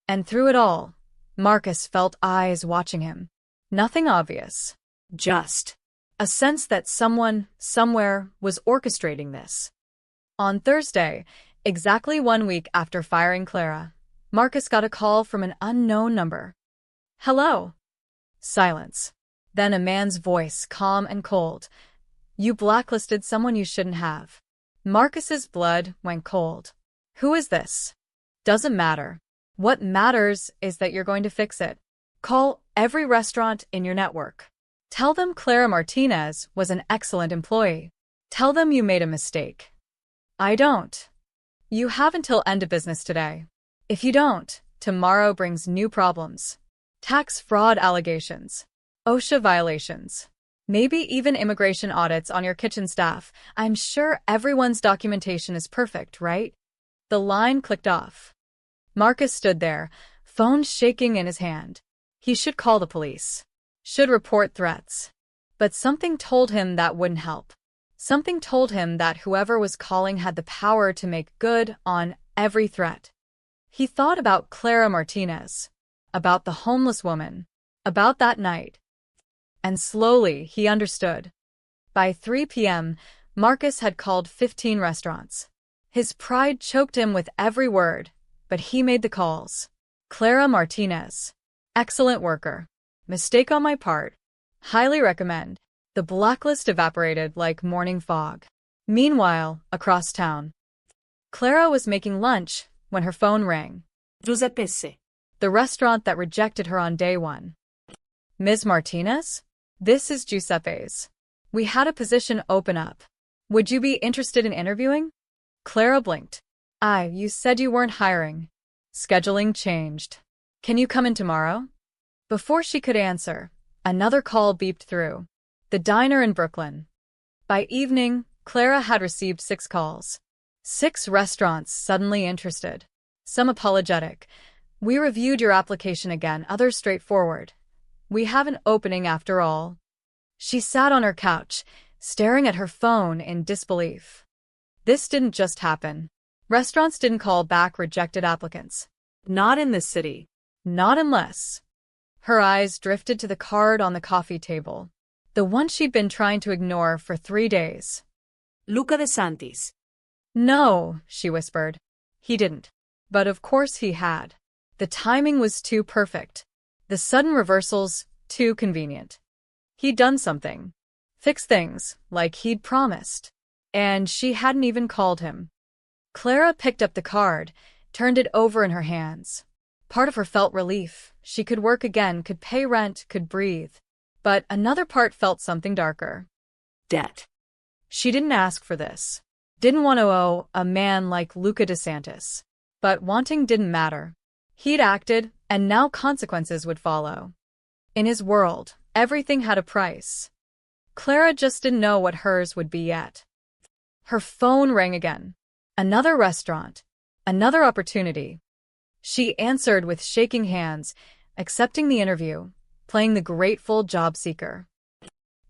And through it all, Marcus felt eyes watching him. Nothing obvious. Just A sense that someone, somewhere, was orchestrating this. On Thursday, exactly 1 week after firing Clara, Marcus got a call from an unknown number. Hello. Silence. Then a man's voice, calm and cold. You blacklisted someone you shouldn't have. Marcus's blood went cold. Who is this? Doesn't matter. What matters is that you're going to fix it. Call every restaurant in your network. Tell them Clara Martinez was an excellent employee. Tell them you made a mistake. I don't. You have until end of business today. If you don't, tomorrow brings new problems. Tax fraud allegations. OSHA violations. Maybe even immigration audits on your kitchen staff. I'm sure everyone's documentation is perfect, right? The line clicked off. Marcus stood there, phone shaking in his hand. He should call the police. Should report threats. But something told him that wouldn't help. Something told him that whoever was calling had the power to make good on every threat. He thought about Clara Martinez, about the homeless woman, about that night. And slowly he understood. By 3 p.m., Marcus had called 15 restaurants. His pride choked him with every word, but he made the calls. Clara Martinez. Excellent worker. Mistake on my part. Highly recommend. The blacklist evaporated like morning fog. Meanwhile, across town, Clara was making lunch when her phone rang. Giuseppe's. The restaurant that rejected her on day 1. Ms. Martinez? This is Giuseppe's. We had a position open up. Would you be interested in interviewing? Clara blinked. You said you weren't hiring. Scheduling changed. Can you come in tomorrow? Before she could answer, another call beeped through. The diner in Brooklyn. By evening, Clara had received 6 calls. 6 restaurants suddenly interested. Some apologetic. We reviewed your application again, others straightforward. We have an opening after all. She sat on her couch, staring at her phone in disbelief. This didn't just happen. Restaurants didn't call back rejected applicants. Not in this city. Not unless. Her eyes drifted to the card on the coffee table. The one she'd been trying to ignore for 3 days. Luca de Santis. No, she whispered. He didn't. But of course he had. The timing was too perfect. The sudden reversals, too convenient. He'd done something. Fixed things, like he'd promised. And she hadn't even called him. Clara picked up the card, turned it over in her hands. Part of her felt relief. She could work again, could pay rent, could breathe. But another part felt something darker. Debt. She didn't ask for this. Didn't want to owe a man like Luca DeSantis. But wanting didn't matter. He'd acted, and now consequences would follow. In his world, everything had a price. Clara just didn't know what hers would be yet. Her phone rang again. Another restaurant. Another opportunity. She answered with shaking hands, accepting the interview, playing the grateful job seeker.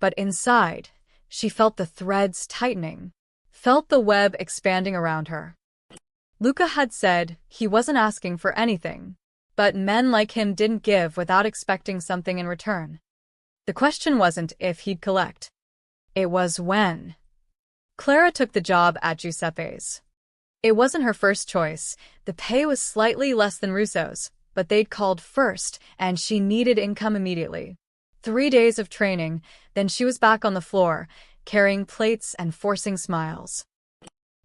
But inside, she felt the threads tightening, felt the web expanding around her. Luca had said he wasn't asking for anything, but men like him didn't give without expecting something in return. The question wasn't if he'd collect. It was when. Clara took the job at Giuseppe's. It wasn't her first choice. The pay was slightly less than Russo's, but they'd called first, and she needed income immediately. 3 days of training, then she was back on the floor, carrying plates and forcing smiles.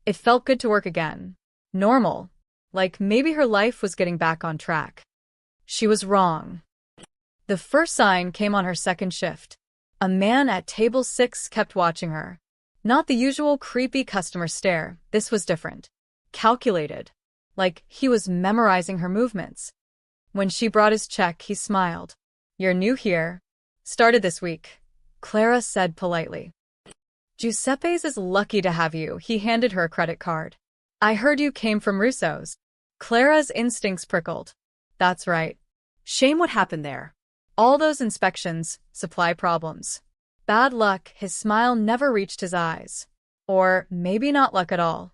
It felt good to work again. Normal. Like maybe her life was getting back on track. She was wrong. The first sign came on her second shift. A man at table 6 kept watching her. Not the usual creepy customer stare, this was different. Calculated. Like he was memorizing her movements. When she brought his check, he smiled. "You're new here. Started this week," Clara said politely. "Giuseppe's is lucky to have you," he handed her a credit card. "I heard you came from Russo's." Clara's instincts prickled. "That's right. Shame what happened there. All those inspections, supply problems. Bad luck, his smile never reached his eyes. Or maybe not luck at all."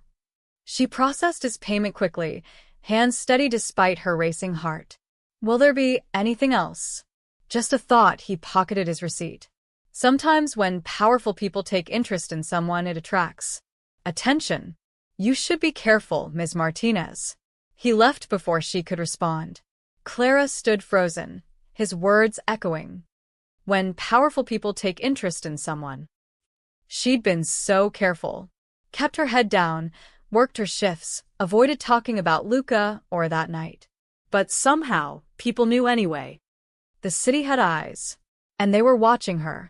She processed his payment quickly, hands steady despite her racing heart. "Will there be anything else?" Just a thought, he pocketed his receipt. Sometimes when powerful people take interest in someone, it attracts attention. "You should be careful, Ms. Martinez." He left before she could respond. Clara stood frozen, his words echoing. When powerful people take interest in someone. She'd been so careful. Kept her head down, worked her shifts, avoided talking about Luca or that night. But somehow, people knew anyway. The city had eyes, and they were watching her.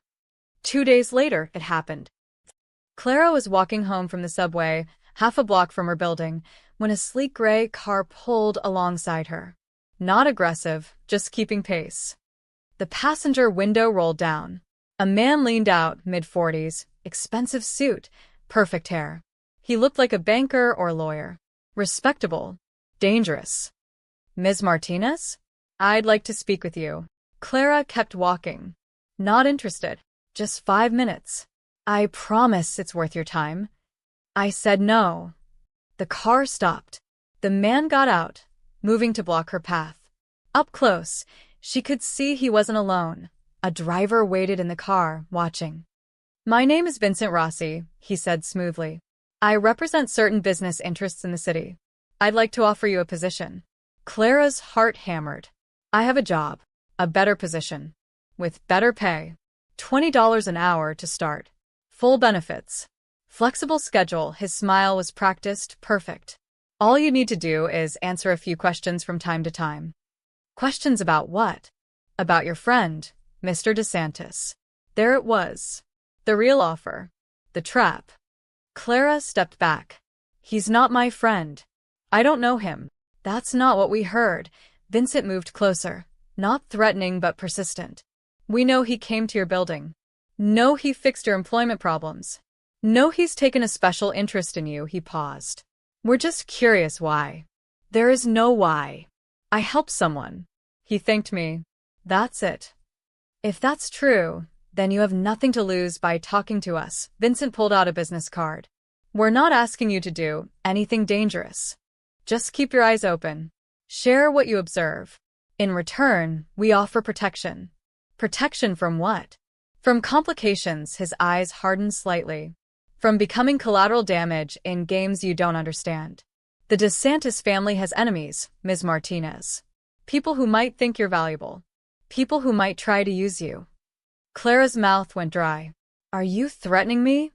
2 days later, it happened. Clara was walking home from the subway, half a block from her building, when a sleek gray car pulled alongside her. Not aggressive, just keeping pace. The passenger window rolled down. A man leaned out, mid-40s, expensive suit, perfect hair. He looked like a banker or lawyer. Respectable. Dangerous. "Ms. Martinez? I'd like to speak with you." Clara kept walking. "Not interested. Just 5 minutes. I promise it's worth your time." I said no. The car stopped. The man got out, moving to block her path. Up close, she could see he wasn't alone. A driver waited in the car, watching. "My name is Vincent Rossi," he said smoothly. "I represent certain business interests in the city. I'd like to offer you a position." Clara's heart hammered. "I have a job. A better position. With better pay. $20 an hour to start. Full benefits. Flexible schedule." His smile was practiced, perfect. "All you need to do is answer a few questions from time to time." Questions about what? About your friend, Mr. DeSantis. There it was. The real offer. The trap. Clara stepped back. "He's not my friend. I don't know him." "That's not what we heard." Vincent moved closer. Not threatening but persistent. "We know he came to your building. Know he fixed your employment problems. Know he's taken a special interest in you." He paused. "We're just curious why." "There is no why. I helped someone. He thanked me. That's it." "If that's true, then you have nothing to lose by talking to us." Vincent pulled out a business card. "We're not asking you to do anything dangerous. Just keep your eyes open. Share what you observe. In return, we offer protection." "Protection from what?" "From complications." His eyes hardened slightly. "From becoming collateral damage in games you don't understand. The DeSantis family has enemies, Ms. Martinez. People who might think you're valuable. People who might try to use you." Clara's mouth went dry. "Are you threatening me?"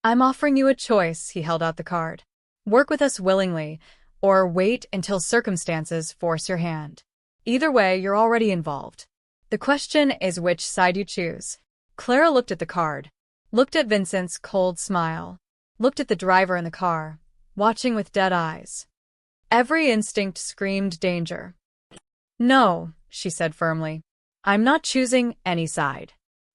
"I'm offering you a choice." He held out the card. "Work with us willingly, or wait until circumstances force your hand. Either way, you're already involved. The question is which side you choose." Clara looked at the card, looked at Vincent's cold smile, looked at the driver in the car, watching with dead eyes. Every instinct screamed danger. "No," she said firmly. "I'm not choosing any side.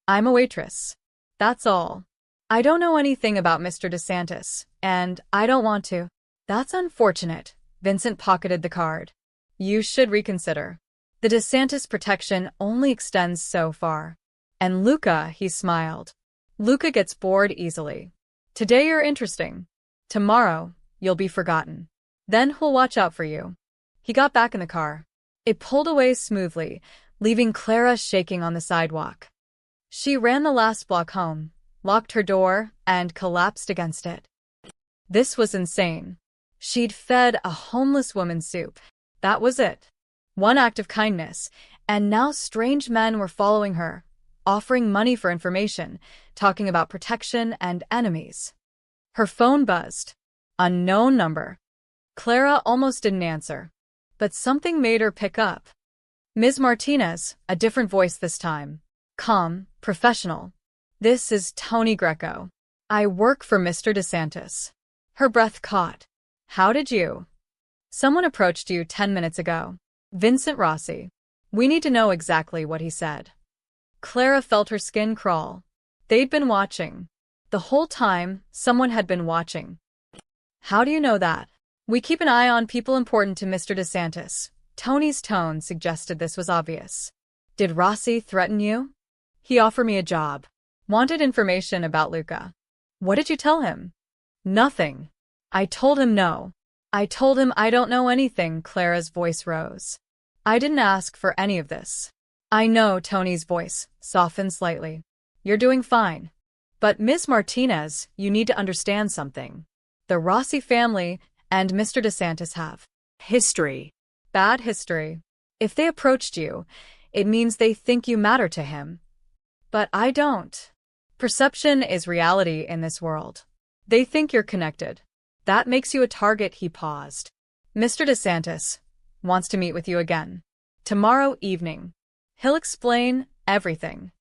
I'm a waitress. That's all. I don't know anything about Mr. DeSantis, and I don't want to." "That's unfortunate." Vincent pocketed the card. "You should reconsider. The DeSantis protection only extends so far. And Luca," he smiled. "Luca gets bored easily. Today you're interesting. Tomorrow, you'll be forgotten. Then he'll watch out for you." He got back in the car. It pulled away smoothly, leaving Clara shaking on the sidewalk. She ran the last block home, locked her door, and collapsed against it. This was insane. She'd fed a homeless woman soup. That was it. One act of kindness, and now strange men were following her, offering money for information, talking about protection and enemies. Her phone buzzed. Unknown number. Clara almost didn't answer, but something made her pick up. Ms. Martinez, a different voice this time. Calm, professional. This is Tony Greco. I work for Mr. DeSantis. Her breath caught. How did you? Someone approached you 10 minutes ago. Vincent Rossi. We need to know exactly what he said. Clara felt her skin crawl. They'd been watching. The whole time, someone had been watching. How do you know that? We keep an eye on people important to Mr. DeSantis. Tony's tone suggested this was obvious. Did Rossi threaten you? He offered me a job. Wanted information about Luca. What did you tell him? Nothing. I told him no. I told him I don't know anything. Clara's voice rose. I didn't ask for any of this. I know. Tony's voice softened slightly. You're doing fine. But Ms. Martinez, you need to understand something. The Rossi family and Mr. DeSantis have history. Bad history. If they approached you, it means they think you matter to him. But I don't. Perception is reality in this world. They think you're connected. That makes you a target. He paused. Mr. DeSantis wants to meet with you again. Tomorrow evening. He'll explain everything.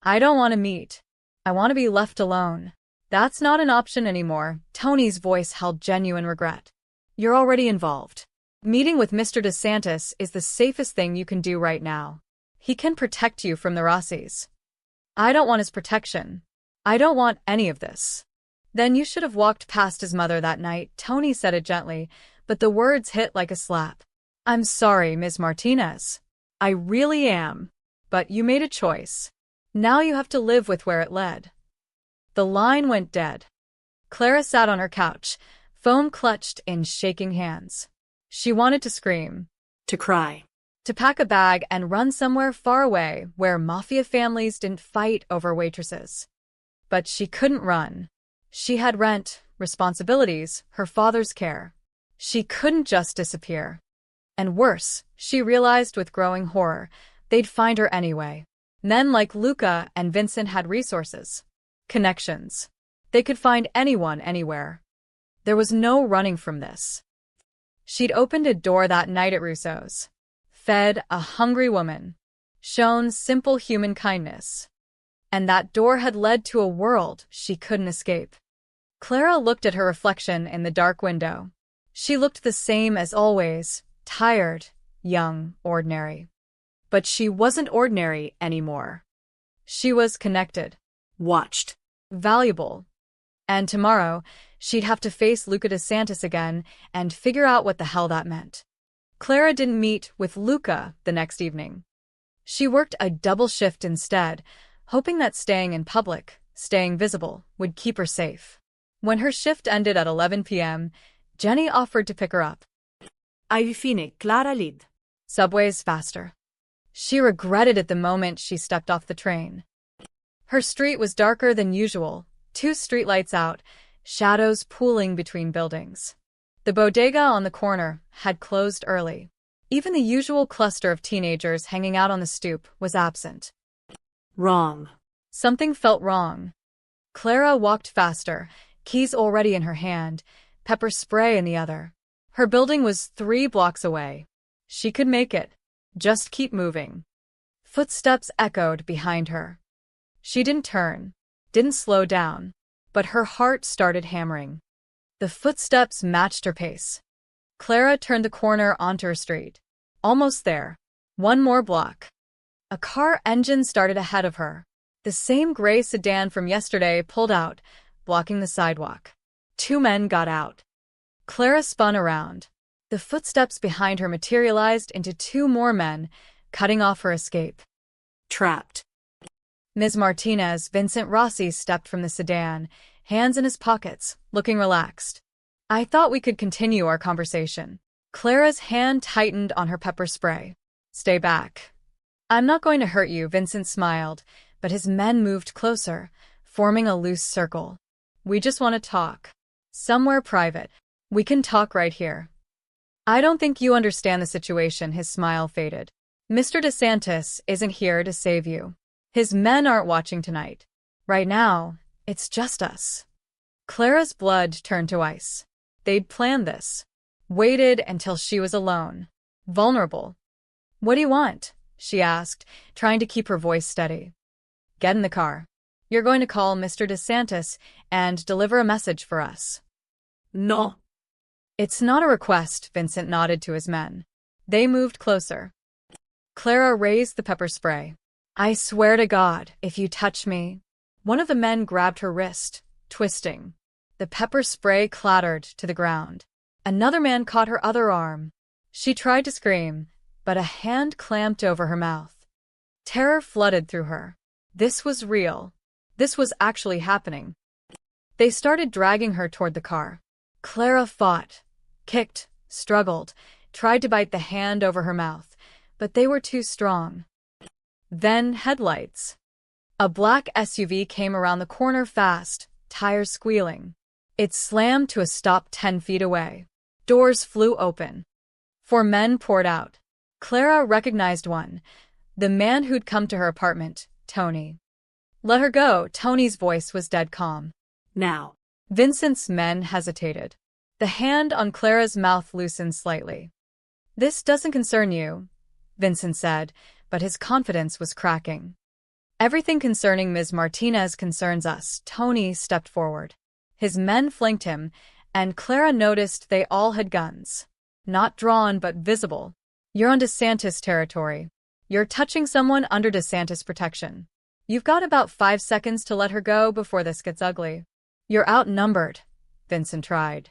I don't want to meet. I want to be left alone. That's not an option anymore. Tony's voice held genuine regret. You're already involved. Meeting with Mr. DeSantis is the safest thing you can do right now. He can protect you from the Rossis. I don't want his protection. I don't want any of this. Then you should have walked past his mother that night. Tony said it gently, but the words hit like a slap. I'm sorry, Ms. Martinez. I really am. But you made a choice. Now you have to live with where it led. The line went dead. Clara sat on her couch, foam clutched in shaking hands. She wanted to scream. To cry. To pack a bag and run somewhere far away where Mafia families didn't fight over waitresses. But she couldn't run. She had rent, responsibilities, her father's care. She couldn't just disappear. And worse, she realized with growing horror, they'd find her anyway. Men like Luca and Vincent had resources. Connections. They could find anyone anywhere. There was no running from this. She'd opened a door that night at Russo's. Fed a hungry woman. Shown simple human kindness. And that door had led to a world she couldn't escape. Clara looked at her reflection in the dark window. She looked the same as always, tired, young, ordinary. But she wasn't ordinary anymore. She was connected, watched, valuable. And tomorrow, she'd have to face Luca DeSantis again and figure out what the hell that meant. Clara didn't meet with Luca the next evening. She worked a double shift instead, hoping that staying in public, staying visible, would keep her safe. When her shift ended at 11 p.m., Jenny offered to pick her up. Hai fine, Clara lid. Subway's faster. She regretted it the moment she stepped off the train. Her street was darker than usual, 2 streetlights out, shadows pooling between buildings. The bodega on the corner had closed early. Even the usual cluster of teenagers hanging out on the stoop was absent. Wrong. Something felt wrong. Clara walked faster, keys already in her hand, pepper spray in the other. Her building was 3 blocks away. She could make it. Just keep moving. Footsteps echoed behind her. She didn't turn, didn't slow down, but her heart started hammering. The footsteps matched her pace. Clara turned the corner onto her street. Almost there. 1 more block. A car engine started ahead of her. The same gray sedan from yesterday pulled out, blocking the sidewalk. 2 men got out. Clara spun around. The footsteps behind her materialized into 2 more men, cutting off her escape. Trapped. Ms. Martinez, Vincent Rossi stepped from the sedan, hands in his pockets, looking relaxed. I thought we could continue our conversation. Clara's hand tightened on her pepper spray. Stay back. I'm not going to hurt you, Vincent smiled, but his men moved closer, forming a loose circle. We just want to talk. Somewhere private. We can talk right here. I don't think you understand the situation. His smile faded. Mr. DeSantis isn't here to save you. His men aren't watching tonight. Right now, it's just us. Clara's blood turned to ice. They'd planned this. Waited until she was alone. Vulnerable. What do you want? She asked, trying to keep her voice steady. Get in the car. You're going to call Mr. DeSantis and deliver a message for us. No. It's not a request, Vincent nodded to his men. They moved closer. Clara raised the pepper spray. I swear to God, if you touch me. One of the men grabbed her wrist, twisting. The pepper spray clattered to the ground. Another man caught her other arm. She tried to scream, but a hand clamped over her mouth. Terror flooded through her. This was real. This was actually happening. They started dragging her toward the car. Clara fought, kicked, struggled, tried to bite the hand over her mouth, but they were too strong. Then headlights. A black SUV came around the corner fast, tires squealing. It slammed to a stop 10 feet away. Doors flew open. 4 men poured out. Clara recognized one, the man who'd come to her apartment, Tony. Let her go, Tony's voice was dead calm. Now. Vincent's men hesitated. The hand on Clara's mouth loosened slightly. This doesn't concern you, Vincent said, but his confidence was cracking. Everything concerning Ms. Martinez concerns us. Tony stepped forward. His men flanked him, and Clara noticed they all had guns. Not drawn, but visible. You're on DeSantis territory. You're touching someone under DeSantis protection. You've got about 5 seconds to let her go before this gets ugly. You're outnumbered, Vincent tried.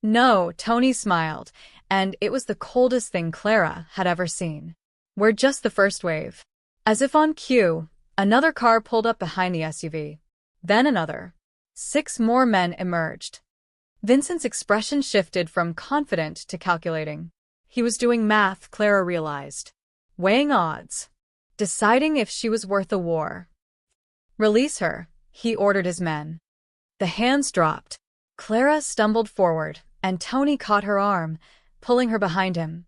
No, Tony smiled, and it was the coldest thing Clara had ever seen. We're just the first wave. As if on cue, another car pulled up behind the SUV. Then another. 6 more men emerged. Vincent's expression shifted from confident to calculating. He was doing math, Clara realized. Weighing odds. Deciding if she was worth a war. Release her, he ordered his men. The hands dropped. Clara stumbled forward, and Tony caught her arm, pulling her behind him.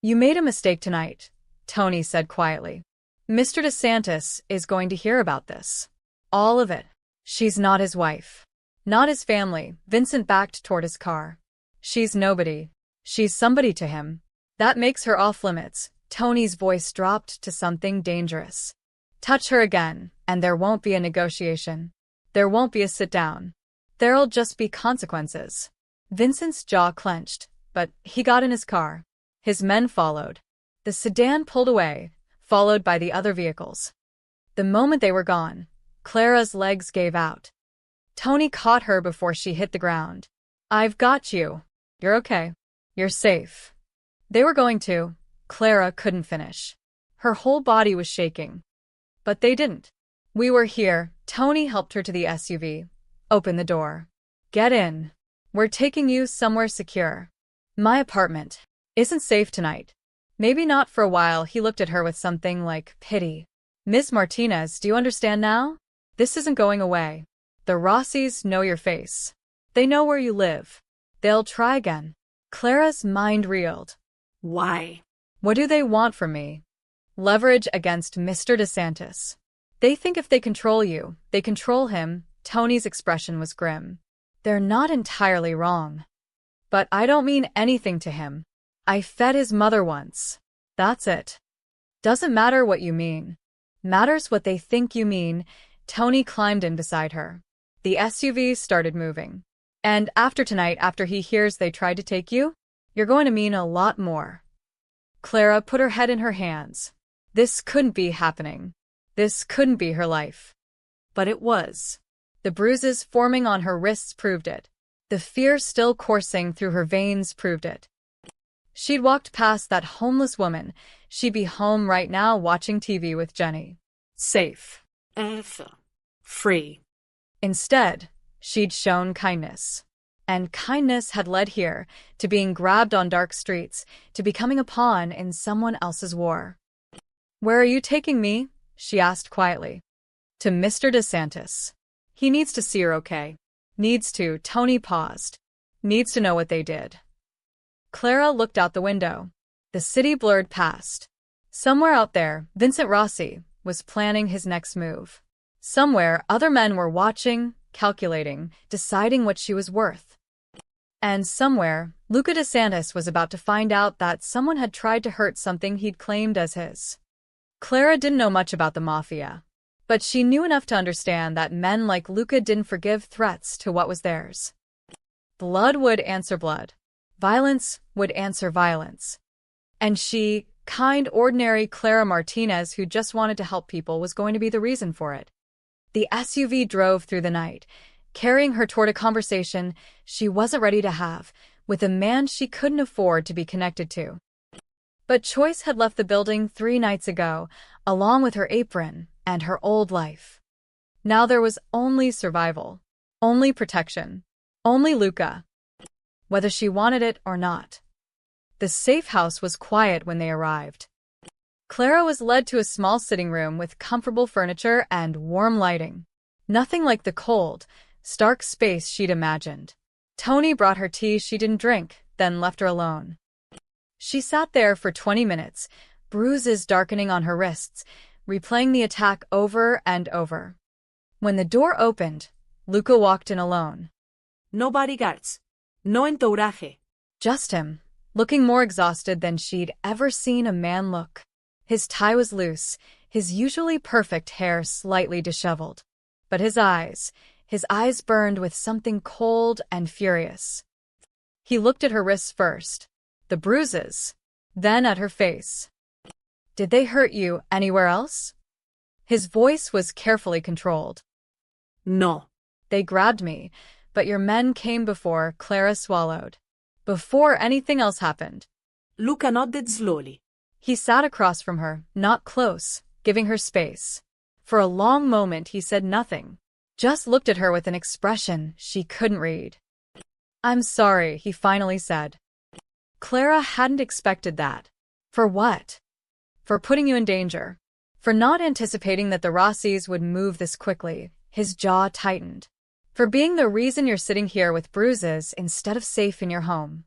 You made a mistake tonight, Tony said quietly. Mr. DeSantis is going to hear about this. All of it. She's not his wife. Not his family. Vincent backed toward his car. She's nobody. She's somebody to him. That makes her off limits. Tony's voice dropped to something dangerous. Touch her again, and there won't be a negotiation. There won't be a sit-down. There'll just be consequences. Vincent's jaw clenched, but he got in his car. His men followed. The sedan pulled away, followed by the other vehicles. The moment they were gone, Clara's legs gave out. Tony caught her before she hit the ground. I've got you. You're okay. You're safe. They were going to. Clara couldn't finish. Her whole body was shaking. But they didn't. We were here. Tony helped her to the SUV. Open the door. Get in. We're taking you somewhere secure. My apartment. Isn't safe tonight. Maybe not for a while. He looked at her with something like pity. Ms. Martinez, do you understand now? This isn't going away. The Rossis know your face. They know where you live. They'll try again. Clara's mind reeled. Why? What do they want from me? Leverage against Mr. DeSantis. They think if they control you, they control him. Tony's expression was grim. They're not entirely wrong. But I don't mean anything to him. I fed his mother once. That's it. Doesn't matter what you mean. Matters what they think you mean. Tony climbed in beside her. The SUV started moving. And after tonight, after he hears they tried to take you, you're going to mean a lot more. Clara put her head in her hands. This couldn't be happening. This couldn't be her life. But it was. The bruises forming on her wrists proved it. The fear still coursing through her veins proved it. She'd walked past that homeless woman. She'd be home right now watching TV with Jenny. Safe. Free. Instead, she'd shown kindness. And kindness had led here, to being grabbed on dark streets, to becoming a pawn in someone else's war. Where are you taking me? She asked quietly. To Mr. DeSantis. He needs to see her okay. Needs to. Tony paused. Needs to know what they did. Clara looked out the window. The city blurred past. Somewhere out there, Vincent Rossi, was planning his next move. Somewhere, other men were watching, calculating, deciding what she was worth. And somewhere, Luca DeSantis was about to find out that someone had tried to hurt something he'd claimed as his. Clara didn't know much about the Mafia, but she knew enough to understand that men like Luca didn't forgive threats to what was theirs. Blood would answer blood. Violence would answer violence. And she, kind, ordinary Clara Martinez who just wanted to help people, was going to be the reason for it. The SUV drove through the night, carrying her toward a conversation she wasn't ready to have, with a man she couldn't afford to be connected to. But Choice had left the building 3 nights ago, along with her apron and her old life. Now there was only survival, only protection, only Luca, whether she wanted it or not. The safe house was quiet when they arrived. Clara was led to a small sitting room with comfortable furniture and warm lighting. Nothing like the cold, stark space she'd imagined. Tony brought her tea she didn't drink, then left her alone. She sat there for 20 minutes, bruises darkening on her wrists, replaying the attack over and over. When the door opened, Luca walked in alone. No bodyguards. No entourage. Just him, looking more exhausted than she'd ever seen a man look. His tie was loose, his usually perfect hair slightly disheveled. But his eyes burned with something cold and furious. He looked at her wrists first, the bruises, then at her face. Did they hurt you anywhere else? His voice was carefully controlled. No. They grabbed me, but your men came before. Clara swallowed. Before anything else happened. Luca nodded slowly. He sat across from her, not close, giving her space. For a long moment he said nothing, just looked at her with an expression she couldn't read. I'm sorry, he finally said. Clara hadn't expected that. For what? For putting you in danger. For not anticipating that the Rossis would move this quickly. His jaw tightened. For being the reason you're sitting here with bruises instead of safe in your home.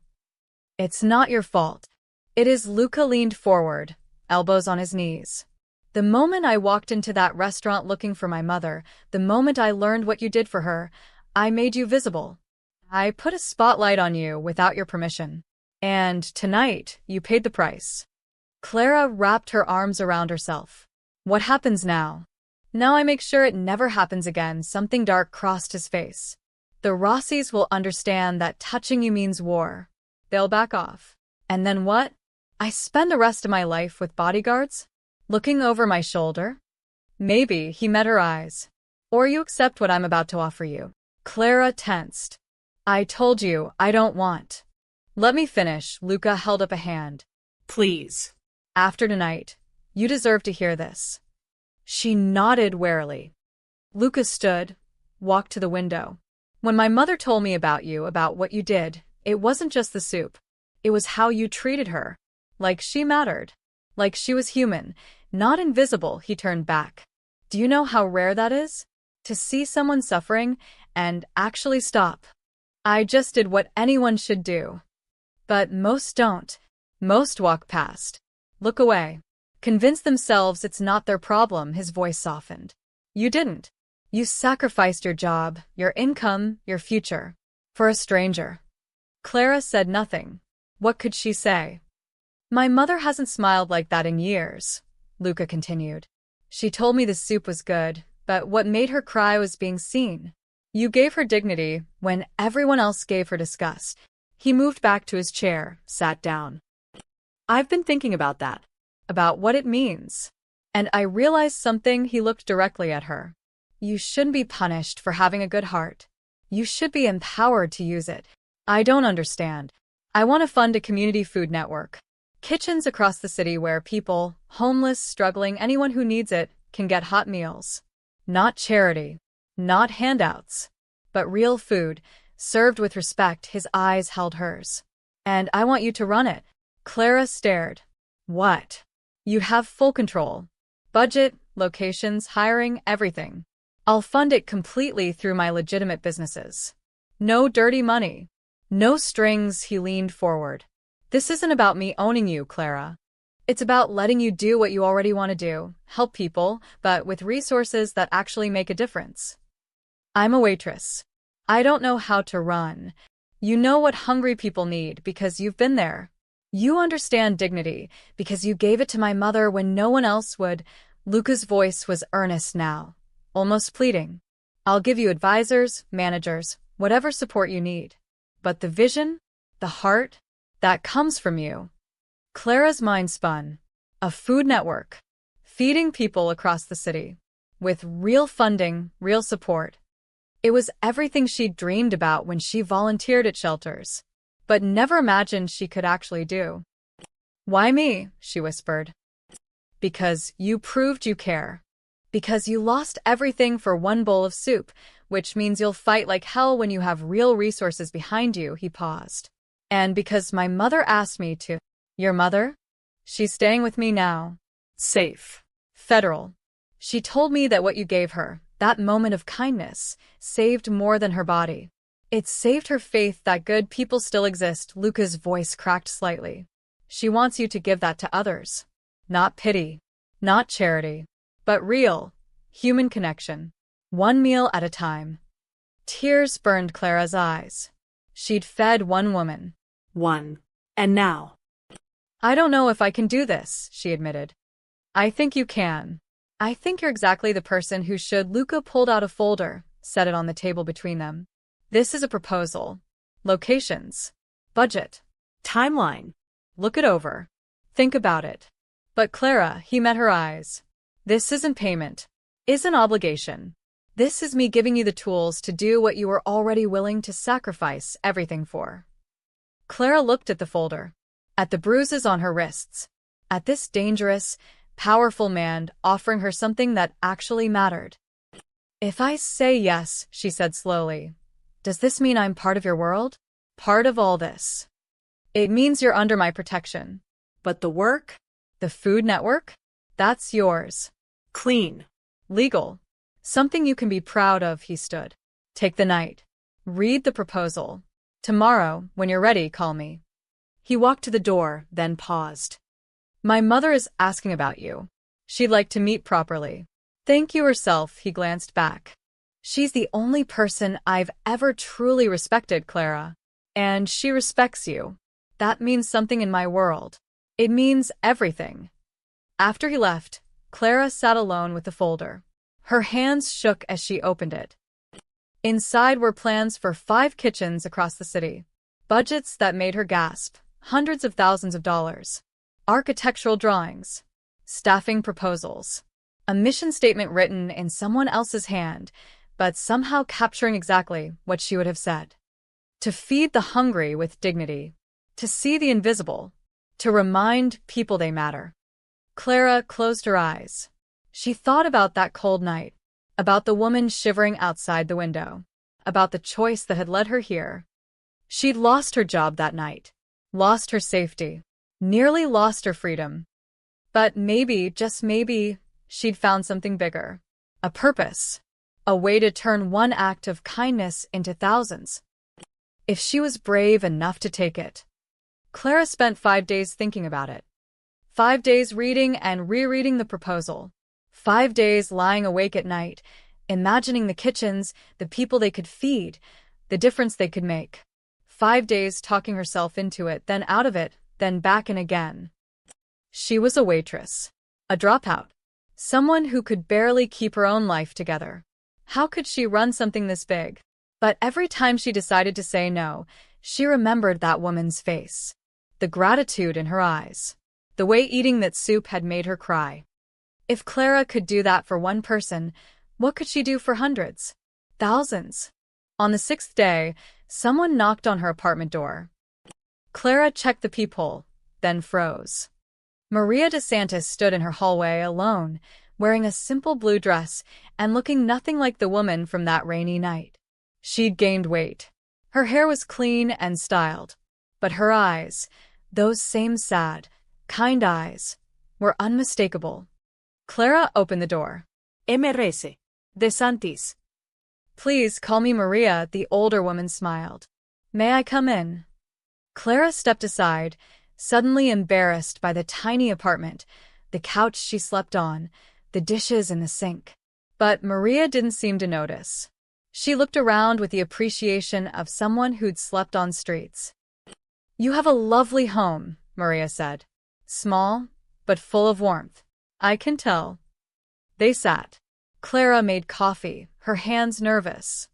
It's not your fault. It is. Luca leaned forward, elbows on his knees. The moment I walked into that restaurant looking for my mother, the moment I learned what you did for her, I made you visible. I put a spotlight on you without your permission. And tonight, you paid the price. Clara wrapped her arms around herself. What happens now? Now I make sure it never happens again. Something dark crossed his face. The Rossis will understand that touching you means war. They'll back off. And then what? I spend the rest of my life with bodyguards? Looking over my shoulder? Maybe, he met her eyes. Or you accept what I'm about to offer you. Clara tensed. I told you, I don't want. Let me finish. Luca held up a hand. Please. After tonight, you deserve to hear this. She nodded warily. Luca stood, walked to the window. When my mother told me about you, about what you did, it wasn't just the soup. It was how you treated her. Like she mattered. Like she was human, not invisible. He turned back. Do you know how rare that is? To see someone suffering and actually stop. I just did what anyone should do. But most don't. Most walk past. Look away. Convince themselves it's not their problem. His voice softened. You didn't. You sacrificed your job, your income, your future. For a stranger. Clara said nothing. What could she say? My mother hasn't smiled like that in years, Luca continued. She told me the soup was good, but what made her cry was being seen. You gave her dignity when everyone else gave her disgust. He moved back to his chair, sat down. I've been thinking about that. About what it means. And I realized something. He looked directly at her. You shouldn't be punished for having a good heart. You should be empowered to use it. I don't understand. I want to fund a community food network. Kitchens across the city where people, homeless, struggling, anyone who needs it, can get hot meals. Not charity. Not handouts. But real food, served with respect. His eyes held hers. And I want you to run it. Clara stared. What? You have full control. Budget, locations, hiring, everything. I'll fund it completely through my legitimate businesses. No dirty money. No strings. He leaned forward. This isn't about me owning you, Clara. It's about letting you do what you already want to do, help people, but with resources that actually make a difference. I'm a waitress. I don't know how to run. You know what hungry people need because you've been there. You understand dignity because you gave it to my mother when no one else would. Luca's voice was earnest now, almost pleading. I'll give you advisors, managers, whatever support you need. But the vision, the heart, that comes from you. Clara's mind spun. A food network, feeding people across the city, with real funding, real support. It was everything she'd dreamed about when she volunteered at shelters, but never imagined she could actually do. Why me? She whispered. Because you proved you care. Because you lost everything for one bowl of soup, which means you'll fight like hell when you have real resources behind you, he paused. And because my mother asked me to. Your mother? She's staying with me now. Safe. Federal. She told me that what you gave her, that moment of kindness, saved more than her body. It saved her faith that good people still exist. Luca's voice cracked slightly. She wants you to give that to others. Not pity. Not charity. But real, human connection. One meal at a time. Tears burned Clara's eyes. She'd fed one woman. One. And now? I don't know if I can do this, she admitted. I think you can. I think you're exactly the person who should. Luca pulled out a folder, set it on the table between them. This is a proposal. Locations. Budget. Timeline. Look it over. Think about it. But Clara, he met her eyes. This isn't payment. Isn't obligation. This is me giving you the tools to do what you were already willing to sacrifice everything for. Clara looked at the folder. At the bruises on her wrists. At this dangerous, powerful man offering her something that actually mattered. If I say yes, she said slowly, does this mean I'm part of your world? Part of all this? It means you're under my protection. But the work? The food network? That's yours. Clean. Legal. Something you can be proud of, he stood. Take the night. Read the proposal. Tomorrow, when you're ready, call me. He walked to the door, then paused. My mother is asking about you. She'd like to meet properly. Thank you herself, he glanced back. She's the only person I've ever truly respected, Clara. And she respects you. That means something in my world. It means everything. After he left, Clara sat alone with the folder. Her hands shook as she opened it. Inside were plans for 5 kitchens across the city. Budgets that made her gasp. Hundreds of thousands of dollars. Architectural drawings. Staffing proposals. A mission statement written in someone else's hand, but somehow capturing exactly what she would have said. To feed the hungry with dignity. To see the invisible. To remind people they matter. Clara closed her eyes. She thought about that cold night. About the woman shivering outside the window. About the choice that had led her here. She'd lost her job that night. Lost her safety. Nearly lost her freedom. But maybe, just maybe, she'd found something bigger. A purpose. A way to turn one act of kindness into thousands. If she was brave enough to take it. Clara spent 5 days thinking about it. 5 days reading and rereading the proposal. 5 days lying awake at night, imagining the kitchens, the people they could feed, the difference they could make. 5 days talking herself into it, then out of it, then back and again. She was a waitress. A dropout. Someone who could barely keep her own life together. How could she run something this big? But every time she decided to say no, she remembered that woman's face. The gratitude in her eyes. The way eating that soup had made her cry. If Clara could do that for one person, what could she do for hundreds? Thousands? On the 6th day, someone knocked on her apartment door. Clara checked the peephole, then froze. Maria DeSantis stood in her hallway alone, wearing a simple blue dress and looking nothing like the woman from that rainy night. She'd gained weight. Her hair was clean and styled. But her eyes, those same sad, kind eyes, were unmistakable. Clara opened the door. MRS. DeSantis. Please call me Maria, the older woman smiled. May I come in? Clara stepped aside, suddenly embarrassed by the tiny apartment, the couch she slept on, the dishes in the sink. But Maria didn't seem to notice. She looked around with the appreciation of someone who'd slept on streets. "You have a lovely home," Maria said. "Small, but full of warmth. I can tell." They sat. Clara made coffee, her hands nervous.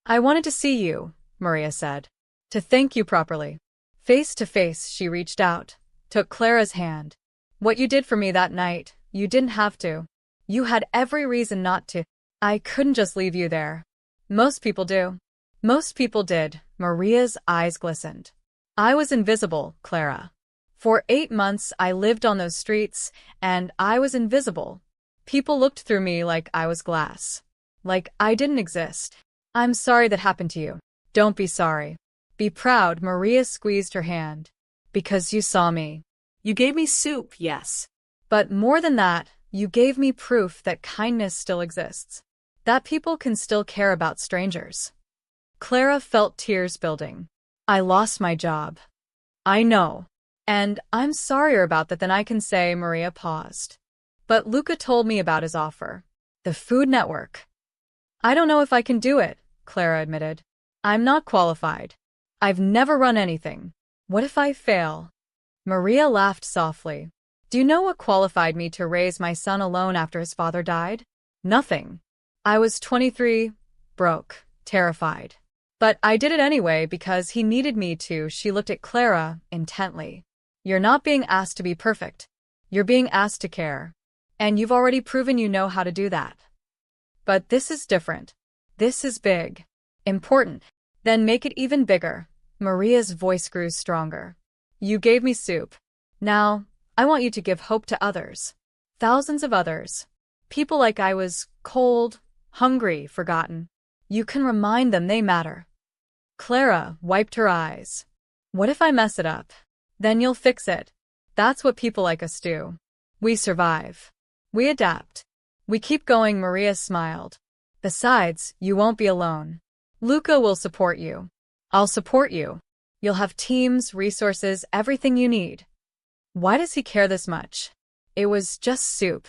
"I wanted to see you," Maria said. "To thank you properly." Face to face, she reached out, took Clara's hand. "What you did for me that night, you didn't have to. You had every reason not to. I couldn't just leave you there. Most people do." Most people did. Maria's eyes glistened. "I was invisible, Clara. For 8 months I lived on those streets, and I was invisible. People looked through me like I was glass. Like I didn't exist. I'm sorry that happened to you. Don't be sorry. Be proud." Maria squeezed her hand. "Because you saw me. You gave me soup, yes. But more than that, you gave me proof that kindness still exists. That people can still care about strangers." Clara felt tears building. "I lost my job." "I know. And I'm sorrier about that than I can say." Maria paused. "But Luca told me about his offer. The Food Network." "I don't know if I can do it," Clara admitted. "I'm not qualified. I've never run anything. What if I fail?" Maria laughed softly. "Do you know what qualified me to raise my son alone after his father died? Nothing. I was 23, broke, terrified. But I did it anyway because he needed me to." She looked at Clara intently. "You're not being asked to be perfect. You're being asked to care. And you've already proven you know how to do that. But this is different. This is big. Important. Then make it even bigger." Maria's voice grew stronger. "You gave me soup. Now, I want you to give hope to others. Thousands of others. People like I was, cold, hungry, forgotten. You can remind them they matter." Clara wiped her eyes. "What if I mess it up? Then you'll fix it. That's what people like us do. We survive. We adapt. We keep going." Maria smiled. "Besides, you won't be alone. Luca will support you. I'll support you. You'll have teams, resources, everything you need." Why does he care this much? It was just soup.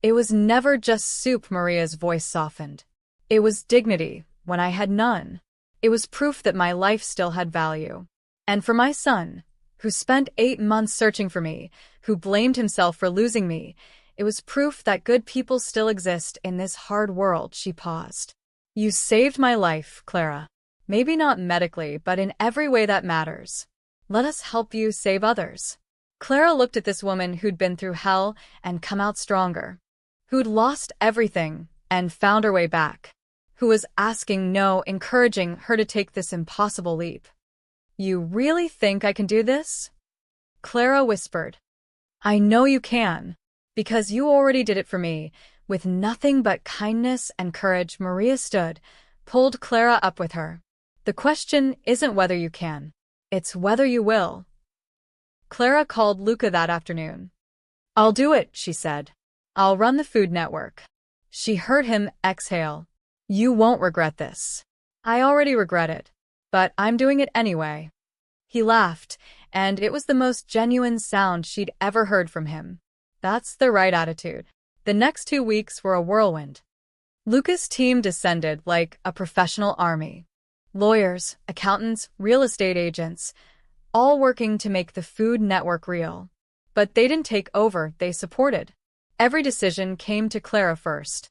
It was never just soup. Maria's voice softened. It was dignity when I had none. It was proof that my life still had value. And for my son, who spent 8 months searching for me, who blamed himself for losing me, it was proof that good people still exist in this hard world. She paused. "You saved my life, Clara. Maybe not medically, but in every way that matters. Let us help you save others." Clara looked at this woman who'd been through hell and come out stronger, who'd lost everything and found her way back, who was asking no, encouraging her to take this impossible leap. "You really think I can do this?" Clara whispered. "I know you can, because you already did it for me, with nothing but kindness and courage." Maria stood, pulled Clara up with her. "The question isn't whether you can, it's whether you will." Clara called Luca that afternoon. "I'll do it," she said. "I'll run the Food Network." She heard him exhale. "You won't regret this." "I already regret it. But I'm doing it anyway." He laughed, and it was the most genuine sound she'd ever heard from him. That's the right attitude. The next 2 weeks were a whirlwind. Luca's team descended like a professional army. Lawyers, accountants, real estate agents, all working to make the Food Network real. But they didn't take over, they supported. Every decision came to Clara first.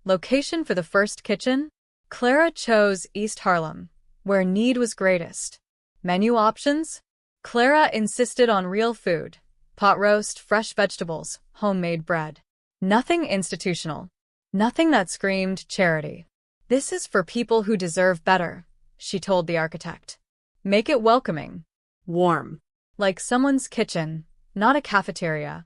Location for the first kitchen? Clara chose East Harlem, where need was greatest. Menu options? Clara insisted on real food, pot roast, fresh vegetables, homemade bread. Nothing institutional. Nothing that screamed charity. "This is for people who deserve better," she told the architect. "Make it welcoming. Warm. Like someone's kitchen, not a cafeteria."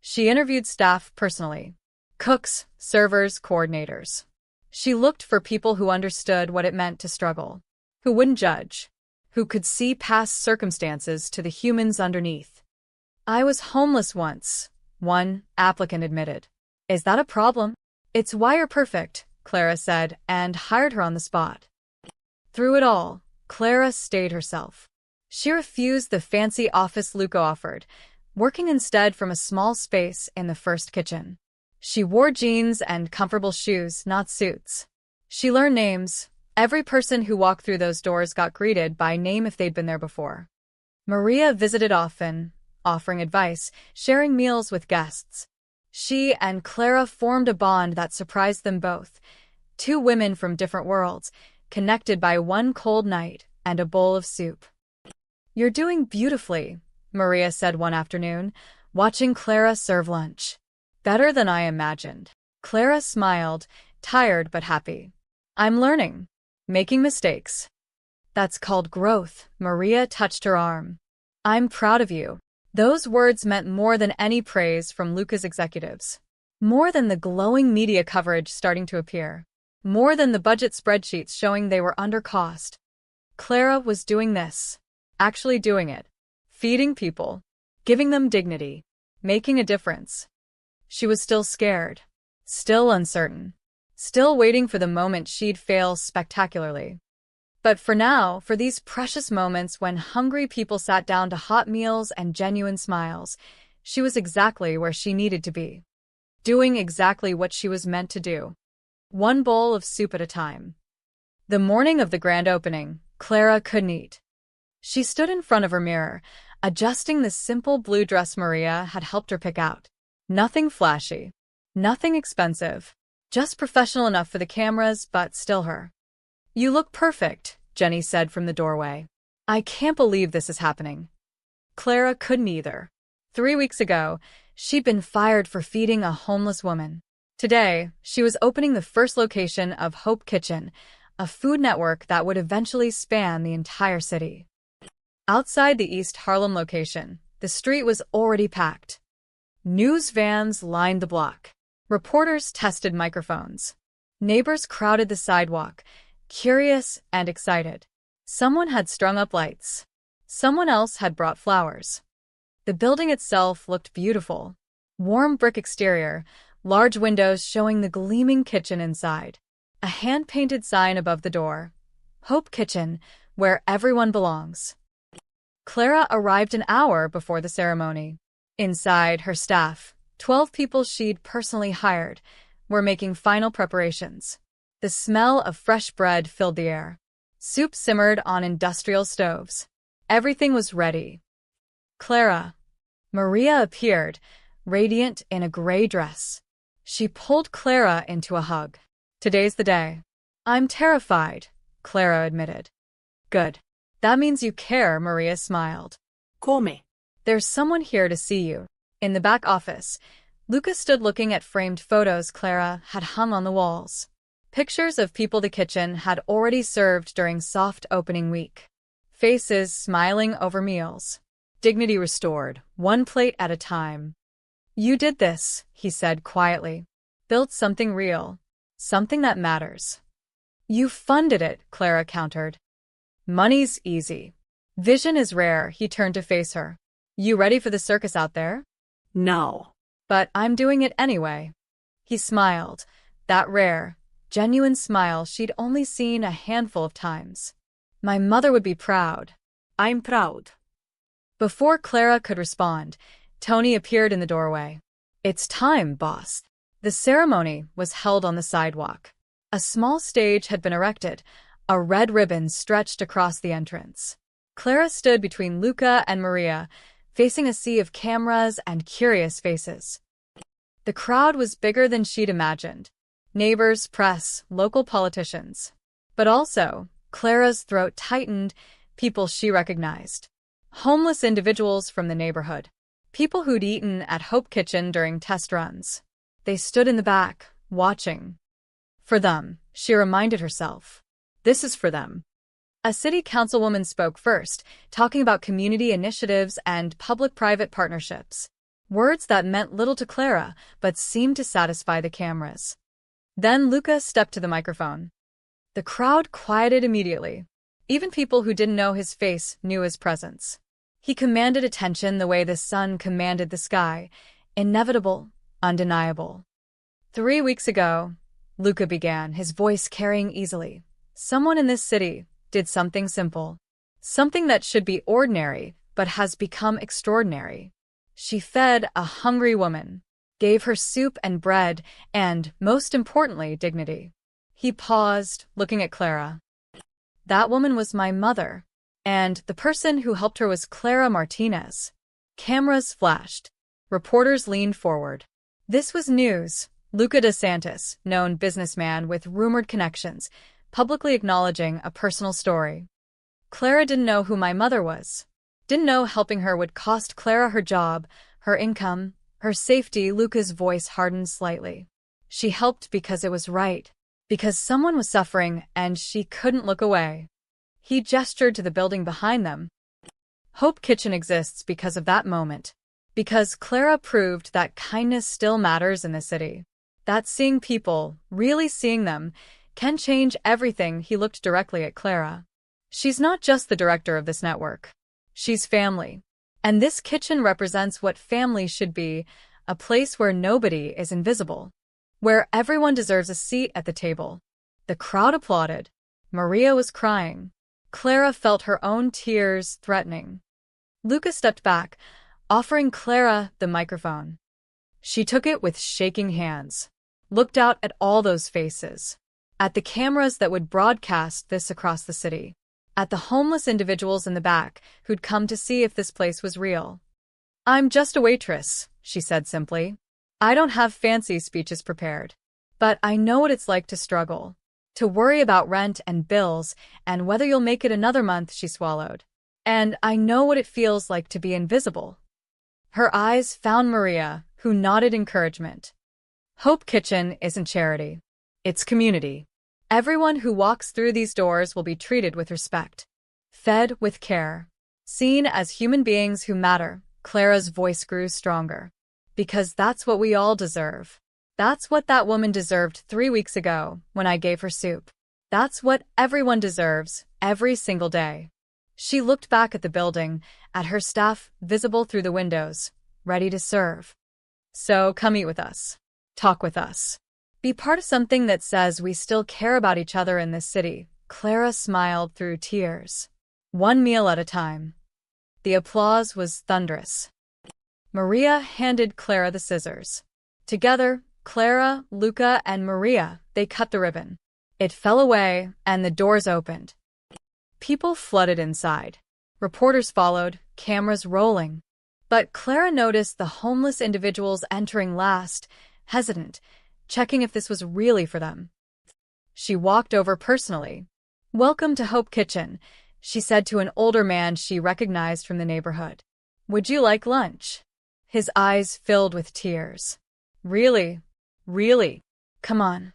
She interviewed staff personally. Cooks, servers, coordinators. She looked for people who understood what it meant to struggle, who wouldn't judge, who could see past circumstances to the humans underneath. "I was homeless once," one applicant admitted. "Is that a problem?" "It's why you're perfect," Clara said, and hired her on the spot. Through it all, Clara stayed herself. She refused the fancy office Luca offered, working instead from a small space in the first kitchen. She wore jeans and comfortable shoes, not suits. She learned names. Every person who walked through those doors got greeted by name if they'd been there before. Maria visited often, offering advice, sharing meals with guests. She and Clara formed a bond that surprised them both. Two women from different worlds, connected by one cold night and a bowl of soup. "You're doing beautifully," Maria said one afternoon, watching Clara serve lunch. "Better than I imagined." Clara smiled, tired but happy. "I'm learning. Making mistakes. That's called growth." Maria touched her arm. "I'm proud of you." Those words meant more than any praise from Luca's executives. More than the glowing media coverage starting to appear. More than the budget spreadsheets showing they were under cost. Clara was doing this. Actually doing it. Feeding people. Giving them dignity. Making a difference. She was still scared. Still uncertain. Still waiting for the moment she'd fail spectacularly. But for now, for these precious moments when hungry people sat down to hot meals and genuine smiles, she was exactly where she needed to be. Doing exactly what she was meant to do. One bowl of soup at a time. The morning of the grand opening, Clara couldn't eat. She stood in front of her mirror, adjusting the simple blue dress Maria had helped her pick out. Nothing flashy. Nothing expensive. Just professional enough for the cameras, but still her. "You look perfect," Jenny said from the doorway. "I can't believe this is happening." Clara couldn't either. 3 weeks ago, she'd been fired for feeding a homeless woman. Today, she was opening the first location of Hope Kitchen, a food network that would eventually span the entire city. Outside the East Harlem location, the street was already packed. News vans lined the block. Reporters tested microphones. Neighbors crowded the sidewalk, curious and excited. Someone had strung up lights. Someone else had brought flowers. The building itself looked beautiful. Warm brick exterior, large windows showing the gleaming kitchen inside. A hand-painted sign above the door. Hope Kitchen, where everyone belongs. Clara arrived an hour before the ceremony. Inside, her staff, 12 people she'd personally hired, were making final preparations. The smell of fresh bread filled the air. Soup simmered on industrial stoves. Everything was ready. "Clara." Maria appeared, radiant in a gray dress. She pulled Clara into a hug. "Today's the day." "I'm terrified," Clara admitted. "Good. That means you care," Maria smiled. Come. "There's someone here to see you." In the back office, Luca stood looking at framed photos Clara had hung on the walls. Pictures of people the kitchen had already served during soft opening week. Faces smiling over meals. Dignity restored, one plate at a time. "You did this," he said quietly. "Built something real. Something that matters." "You funded it," Clara countered. "Money's easy. Vision is rare." He turned to face her. "You ready for the circus out there?" No. "But I'm doing it anyway." He smiled, that rare, genuine smile she'd only seen a handful of times. "My mother would be proud." I'm proud. Before Clara could respond, Tony appeared in the doorway. "It's time, boss." The ceremony was held on the sidewalk. A small stage had been erected, a red ribbon stretched across the entrance. Clara stood between Luca and Maria, facing a sea of cameras and curious faces. The crowd was bigger than she'd imagined. Neighbors, press, local politicians. But also, Clara's throat tightened, people she recognized. Homeless individuals from the neighborhood. People who'd eaten at Hope Kitchen during test runs. They stood in the back, watching. For them, she reminded herself. This is for them. A city councilwoman spoke first, talking about community initiatives and public-private partnerships. Words that meant little to Clara, but seemed to satisfy the cameras. Then Luca stepped to the microphone. The crowd quieted immediately. Even people who didn't know his face knew his presence. He commanded attention the way the sun commanded the sky, inevitable, undeniable. 3 weeks ago, Luca began, his voice carrying easily. Someone in this city did something simple. Something that should be ordinary, but has become extraordinary. She fed a hungry woman, gave her soup and bread, and, most importantly, dignity. He paused, looking at Clara. That woman was my mother, and the person who helped her was Clara Martinez. Cameras flashed. Reporters leaned forward. This was news. Luca DeSantis, known businessman with rumored connections, publicly acknowledging a personal story. Clara didn't know who my mother was. Didn't know helping her would cost Clara her job, her income, her safety. Luca's voice hardened slightly. She helped because it was right. Because someone was suffering and she couldn't look away. He gestured to the building behind them. Hope Kitchen exists because of that moment. Because Clara proved that kindness still matters in the city. That seeing people, really seeing them, can change everything. He looked directly at Clara. She's not just the director of this network. She's family. And this kitchen represents what family should be, a place where nobody is invisible. Where everyone deserves a seat at the table. The crowd applauded. Maria was crying. Clara felt her own tears threatening. Luca stepped back, offering Clara the microphone. She took it with shaking hands, looked out at all those faces, at the cameras that would broadcast this across the city, at the homeless individuals in the back who'd come to see if this place was real. I'm just a waitress, she said simply. I don't have fancy speeches prepared. But I know what it's like to struggle. To worry about rent and bills, and whether you'll make it another month. She swallowed. And I know what it feels like to be invisible. Her eyes found Maria, who nodded encouragement. Hope Kitchen isn't charity. It's community. Everyone who walks through these doors will be treated with respect. Fed with care. Seen as human beings who matter. Clara's voice grew stronger. Because that's what we all deserve. That's what that woman deserved 3 weeks ago, when I gave her soup. That's what everyone deserves, every single day. She looked back at the building, at her staff visible through the windows, ready to serve. So come eat with us. Talk with us. Be part of something that says we still care about each other in this city. Clara smiled through tears. One meal at a time. The applause was thunderous. Maria handed Clara the scissors. Together, Clara, Luca, and Maria, they cut the ribbon. It fell away, and the doors opened. People flooded inside. Reporters followed, cameras rolling. But Clara noticed the homeless individuals entering last, hesitant, checking if this was really for them. She walked over personally. Welcome to Hope Kitchen, she said to an older man she recognized from the neighborhood. Would you like lunch? His eyes filled with tears. Really? Really? Come on.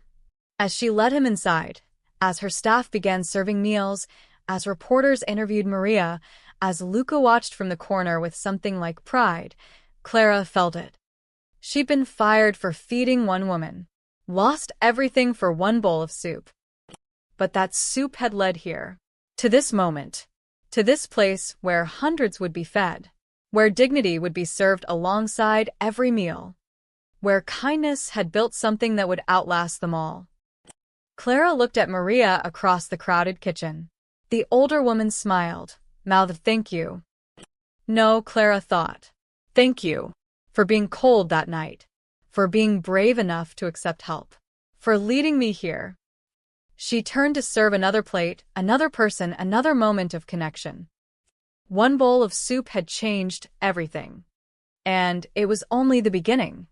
As she led him inside, as her staff began serving meals, as reporters interviewed Maria, as Luca watched from the corner with something like pride, Clara felt it. She'd been fired for feeding one woman, lost everything for one bowl of soup. But that soup had led here, to this moment, to this place where hundreds would be fed, where dignity would be served alongside every meal, where kindness had built something that would outlast them all. Clara looked at Maria across the crowded kitchen. The older woman smiled, mouthed thank you. No, Clara thought. Thank you. For being cold that night. For being brave enough to accept help. For leading me here. She turned to serve another plate, another person, another moment of connection. One bowl of soup had changed everything. And it was only the beginning.